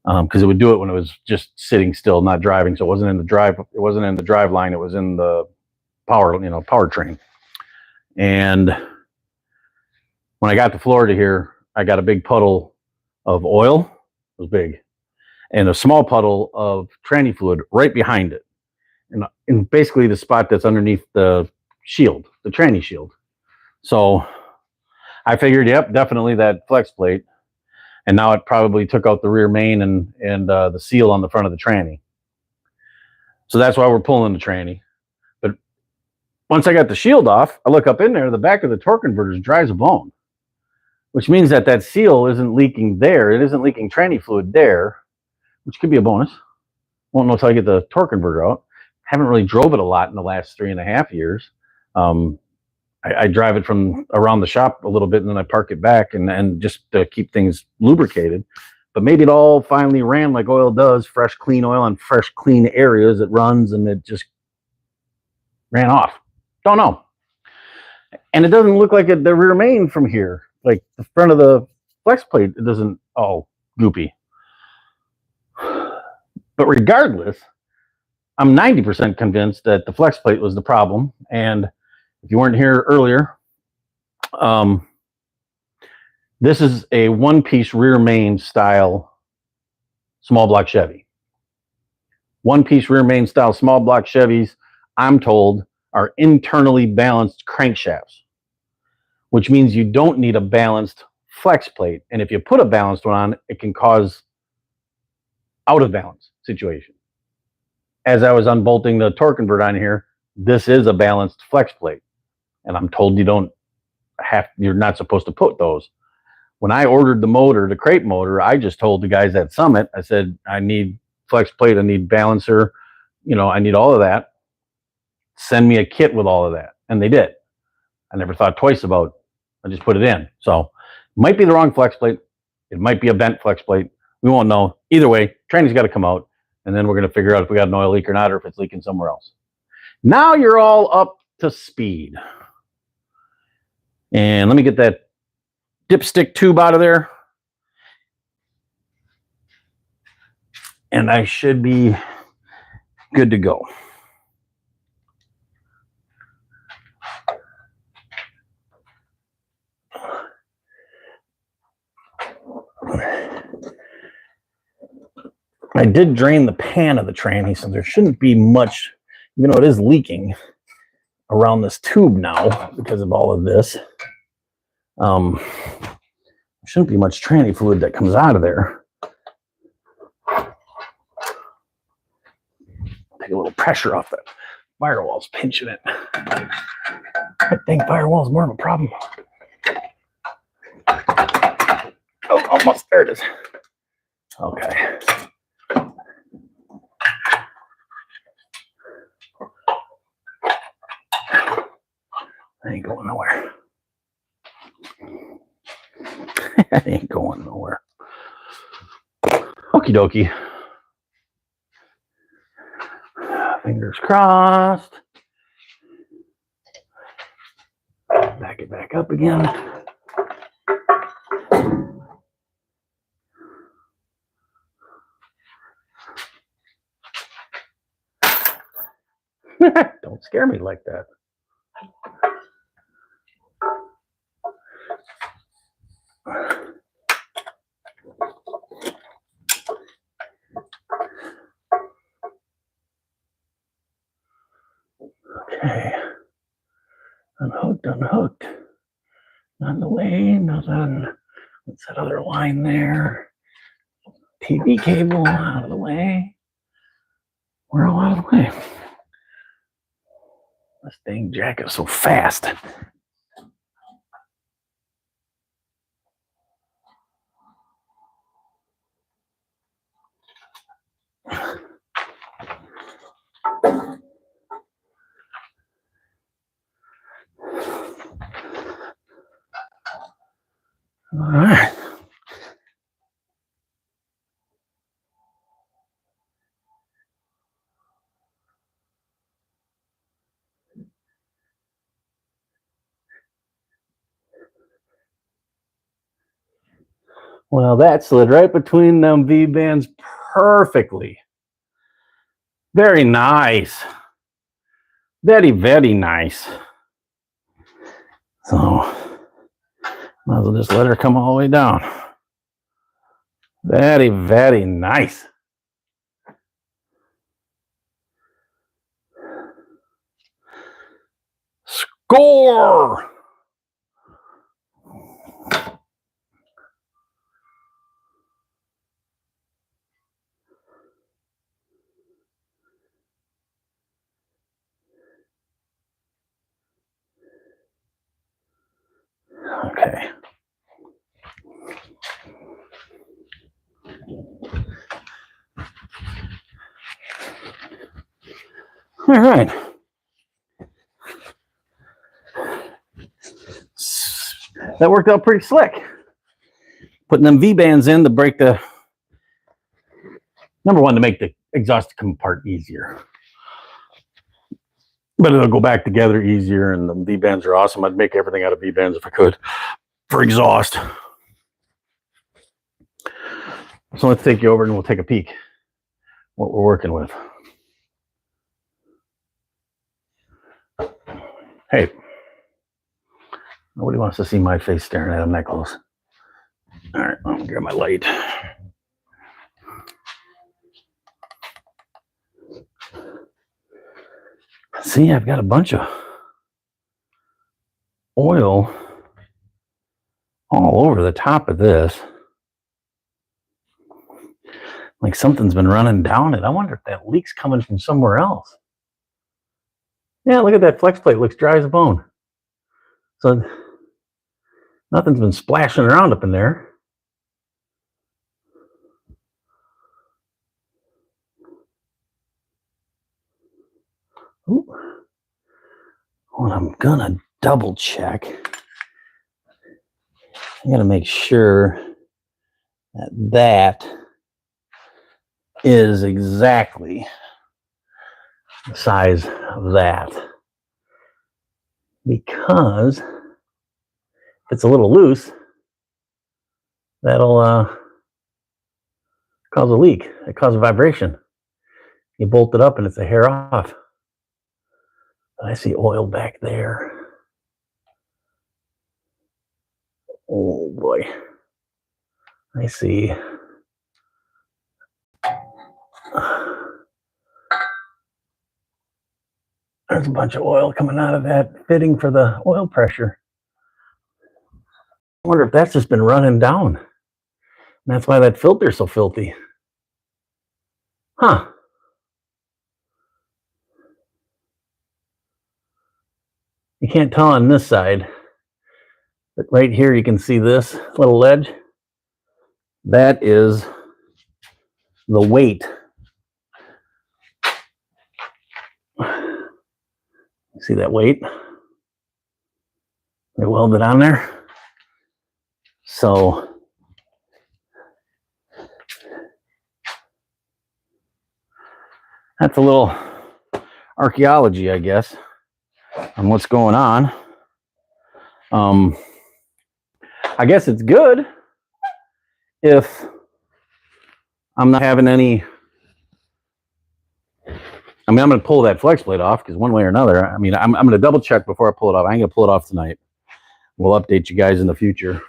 Because it would do it when it was just sitting still, not driving. So it wasn't in the drive. It wasn't in the drive line. It was in the powertrain. And when I got to Florida here, I got a big puddle of oil. It was big, and a small puddle of tranny fluid right behind it, and basically the spot that's underneath the shield, the tranny shield. So I figured, yep, definitely that flex plate. And now it probably took out the rear main and the seal on the front of the tranny. So that's why we're pulling the tranny. But once I got the shield off, I look up in there, the back of the torque converter is dry as a bone, which means that seal isn't leaking there. It isn't leaking tranny fluid there, which could be a bonus. Won't know until I get the torque converter out. Haven't really drove it a lot in the last 3.5 years. I drive it from around the shop a little bit, and then I park it back and just to keep things lubricated. But maybe it all finally ran like oil does, fresh, clean oil on fresh, clean areas. It runs and it just ran off. Don't know. And it doesn't look like the rear main from here. Like the front of the flex plate, it doesn't all goopy. But regardless, I'm 90% convinced that the flex plate was the problem. And if you weren't here earlier, this is a one-piece rear main style small block Chevy. One-piece rear main style small block Chevys, I'm told, are internally balanced crankshafts, which means you don't need a balanced flex plate. And if you put a balanced one on, it can cause out of balance situation. As I was unbolting the torque converter on here, this is a balanced flex plate. And I'm told you're not supposed to put those. When I ordered the motor, the crate motor, I just told the guys at Summit, I said, I need flex plate, I need balancer, I need all of that. Send me a kit with all of that. And they did. I never thought twice about it. I just put it in. So it might be the wrong flex plate. It might be a bent flex plate. We won't know. Either way, training's got to come out. And then we're going to figure out if we got an oil leak or not, or if it's leaking somewhere else. Now you're all up to speed. And let me get that dipstick tube out of there. And I should be good to go. I did drain the pan of the tranny, so there shouldn't be much, even though it is leaking around this tube now because of all of this. There shouldn't be much tranny fluid that comes out of there. Take a little pressure off that firewall's pinching it. I think firewall's more of a problem. Oh, almost. There it is. Okay. That ain't going nowhere. That ain't going nowhere. Okie dokie. Fingers crossed. Back it back up again. Don't scare me like that. Okay. Unhooked. Not in the way, nothing. What's that other line there? TV cable out of the way. We're all out of the way. This dang jacket is so fast. All right. Well, that slid right between them V-bands perfectly. Very nice. Very, very nice. So, might as well just let her come all the way down. Very, very nice. Score! Okay. All right. That worked out pretty slick. Putting them V-bands in to break the, number one, to make the exhaust to come apart easier. But it'll go back together easier, and the V-bands are awesome. I'd make everything out of V-bands if I could for exhaust. So let's take you over and we'll take a peek what we're working with. Hey, nobody wants to see my face staring at him that close. All right, I'm gonna grab my light. See, I've got a bunch of oil all over the top of this. Like something's been running down it. I wonder if that leak's coming from somewhere else. Yeah, look at that flex plate. Looks dry as a bone. So nothing's been splashing around up in there. Ooh. Well, I'm gonna double check. I gotta make sure that that is exactly the size of that, because if it's a little loose, that'll cause a leak. It causes a vibration. You bolt it up and it's a hair off. I see oil back there. Oh boy. I see. There's a bunch of oil coming out of that fitting for the oil pressure. I wonder if that's just been running down. And that's why that filter's so filthy. Huh. You can't tell on this side, but right here you can see this little ledge. That is the weight. See that weight? They welded on there. So that's a little archaeology, I guess, on what's going on. I guess it's good if I'm not having any. I mean, I'm going to pull that flex plate off because one way or another, I mean, I'm going to double check before I pull it off. I ain't going to pull it off tonight. We'll update you guys in the future.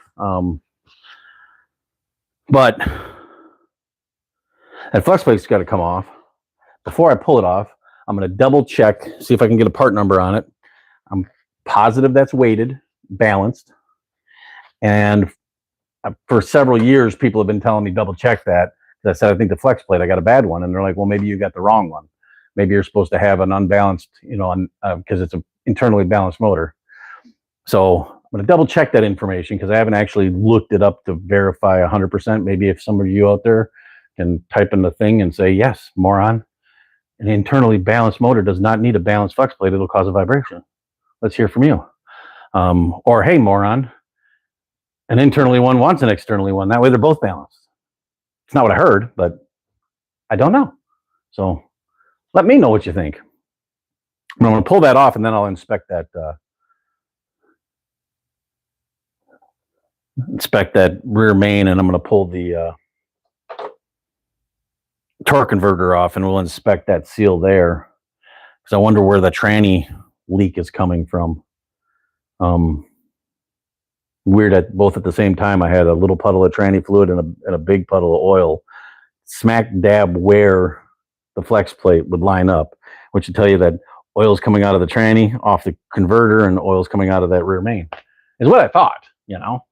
But that flex plate's got to come off. Before I pull it off, I'm going to double check, see if I can get a part number on it. I'm positive that's weighted, balanced. And for several years, people have been telling me double check that. I said, I think the flex plate, I got a bad one. And they're like, well, maybe you got the wrong one. Maybe you're supposed to have an unbalanced, you know, because it's an internally balanced motor. So I'm going to double check that information because I haven't actually looked it up to verify 100%. Maybe if some of you out there can type in the thing and say, yes, moron, an internally balanced motor does not need a balanced flex plate. It'll cause a vibration. Let's hear from you. Or, hey, moron, an internally one wants an externally one. That way they're both balanced. It's not what I heard, but I don't know. So let me know what you think. I'm going to pull that off and then I'll inspect that rear main, and I'm going to pull the torque converter off and we'll inspect that seal there. Because I wonder where the tranny leak is coming from. Weird at both at the same time. I had a little puddle of tranny fluid and a big puddle of oil smack dab where the flex plate would line up, which would tell you that oil's coming out of the tranny off the converter and oil's coming out of that rear main, is what I thought, you know.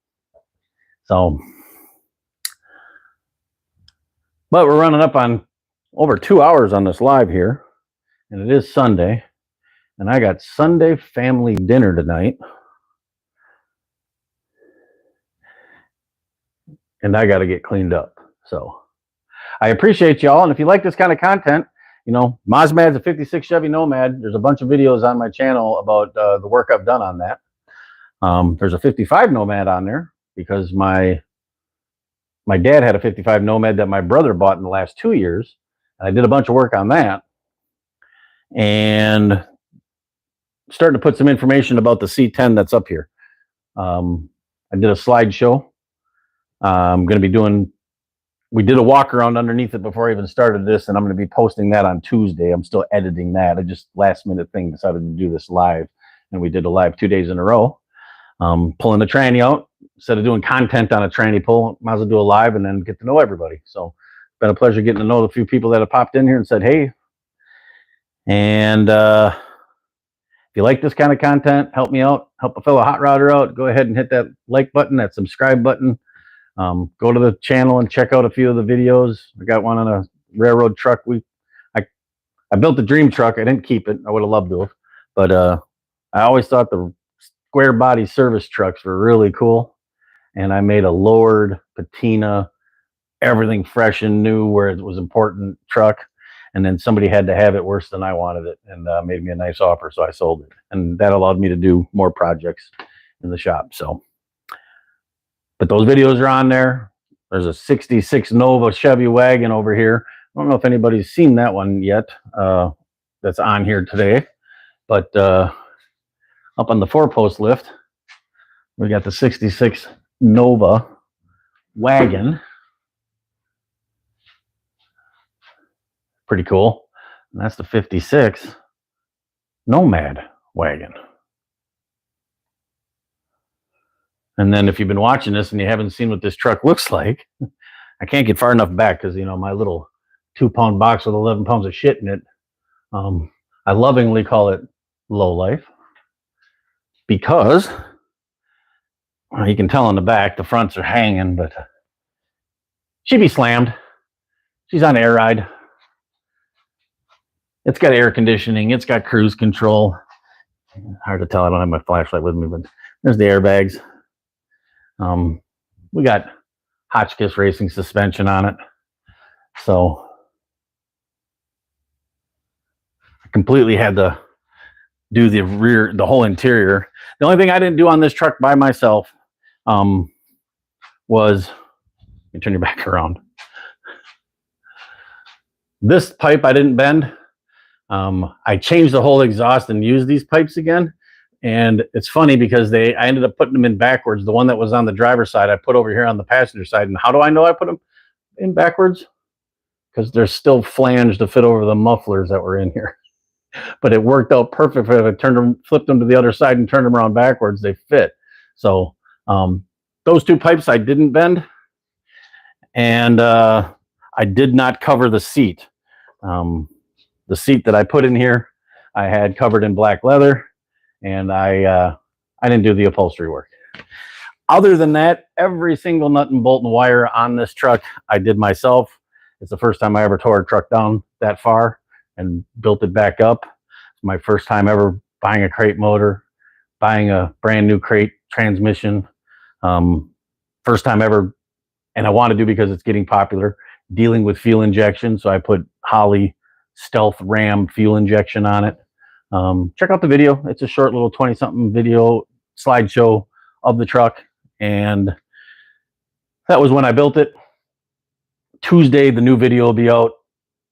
So, but we're running up on over 2 hours on this live here, and it is Sunday, and I got Sunday family dinner tonight. And I got to get cleaned up. So I appreciate y'all. And if you like this kind of content, You know, Mosmad's a 56 Chevy Nomad. There's a bunch of videos on my channel about the work I've done on that. There's a 55 Nomad on there because my dad had a 55 Nomad that my brother bought in the last 2 years. And I did a bunch of work on that. And starting to put some information about the C10 that's up here. I did a slideshow. I'm going to be doing, we did a walk around underneath it before I even started this, and I'm going to be posting that on Tuesday. I'm still editing that. I just last minute thing decided to do this live, and we did a live 2 days in a row. Pulling the tranny out. Instead of doing content on a tranny pull, might as well do a live and then get to know everybody. So it's been a pleasure getting to know the few people that have popped in here and said, hey. And if you like this kind of content, help me out, help a fellow hot rodder out, go ahead and hit that like button, that subscribe button. Go to the channel and check out a few of the videos. I got one on a railroad truck. I built the dream truck. I didn't keep it. I would have loved to have. But I always thought the square body service trucks were really cool. And I made a lowered patina, everything fresh and new where it was important truck. And then somebody had to have it worse than I wanted it, and made me a nice offer, so I sold it. And that allowed me to do more projects in the shop. So, but those videos are on there. There's a 66 Nova Chevy wagon over here. I don't know if anybody's seen that one yet. That's on here today. But up on the 4-post lift, we got the 66 Nova wagon. Pretty cool. And that's the 56 Nomad wagon. And then if you've been watching this and you haven't seen what this truck looks like, I can't get far enough back because, you know, my little 2-pound box with 11 pounds of shit in it. I lovingly call it low life because you can tell on the back, the fronts are hanging, but she'd be slammed. She's on air ride. It's got air conditioning. It's got cruise control. Hard to tell. I don't have my flashlight with me, but there's the airbags. We got Hotchkiss racing suspension on it. So I completely had to do the rear, the whole interior. The only thing I didn't do on this truck by myself was, let me turn your back around. This pipe I didn't bend. I changed the whole exhaust and used these pipes again. And it's funny because I ended up putting them in backwards. The one that was on the driver's side, I put over here on the passenger side. And how do I know I put them in backwards? Because they're still flanged to fit over the mufflers that were in here. But it worked out perfect. If I turned them, flipped them to the other side and turned them around backwards, they fit. So those two pipes I didn't bend. And I did not cover the seat. The seat that I put in here, I had covered in black leather, and I didn't do the upholstery work. Other than that, every single nut and bolt and wire on this truck, I did myself. It's the first time I ever tore a truck down that far and built it back up. It's my first time ever buying a crate motor, buying a brand new crate transmission. First time ever, and I want to do because it's getting popular, dealing with fuel injection. So I put Holley Stealth Ram fuel injection on it. Check out the video. It's a short little 20-something video slideshow of the truck. And that was when I built it. Tuesday, the new video will be out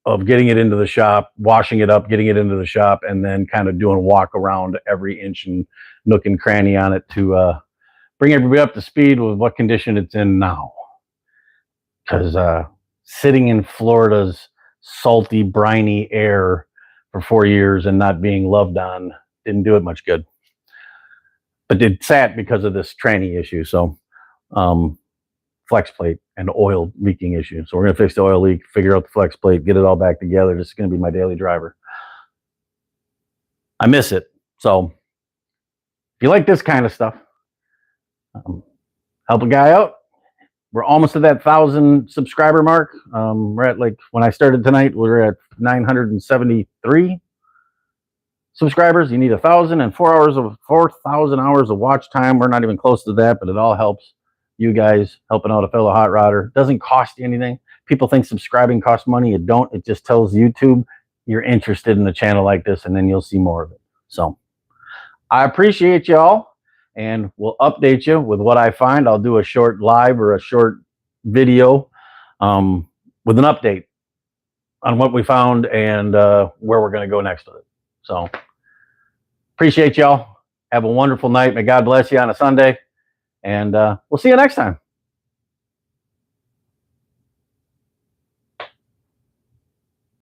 of getting it into the shop, washing it up, getting it into the shop, and then kind of doing a walk around every inch and nook and cranny on it to bring everybody up to speed with what condition it's in now. Because sitting in Florida's salty, briny air for 4 years and not being loved on didn't do it much good. But it sat because of this tranny issue. So flex plate and oil leaking issue. So we're going to fix the oil leak, figure out the flex plate, get it all back together. This is going to be my daily driver. I miss it. So if you like this kind of stuff, help a guy out. We're almost at that 1,000 subscriber mark. We're at, like, when I started tonight, we were at 973 subscribers. You need 1,000 and 4,000 hours of watch time. We're not even close to that, but it all helps you guys helping out a fellow hot rodder. It doesn't cost you anything. People think subscribing costs money. It don't. It just tells YouTube you're interested in a channel like this, and then you'll see more of it. So I appreciate y'all, and we'll update you with what I find. I'll do a short live or a short video with an update on what we found and where we're going to go next with it. So appreciate y'all. Have a wonderful night. May God bless you on a Sunday, and we'll see you next time.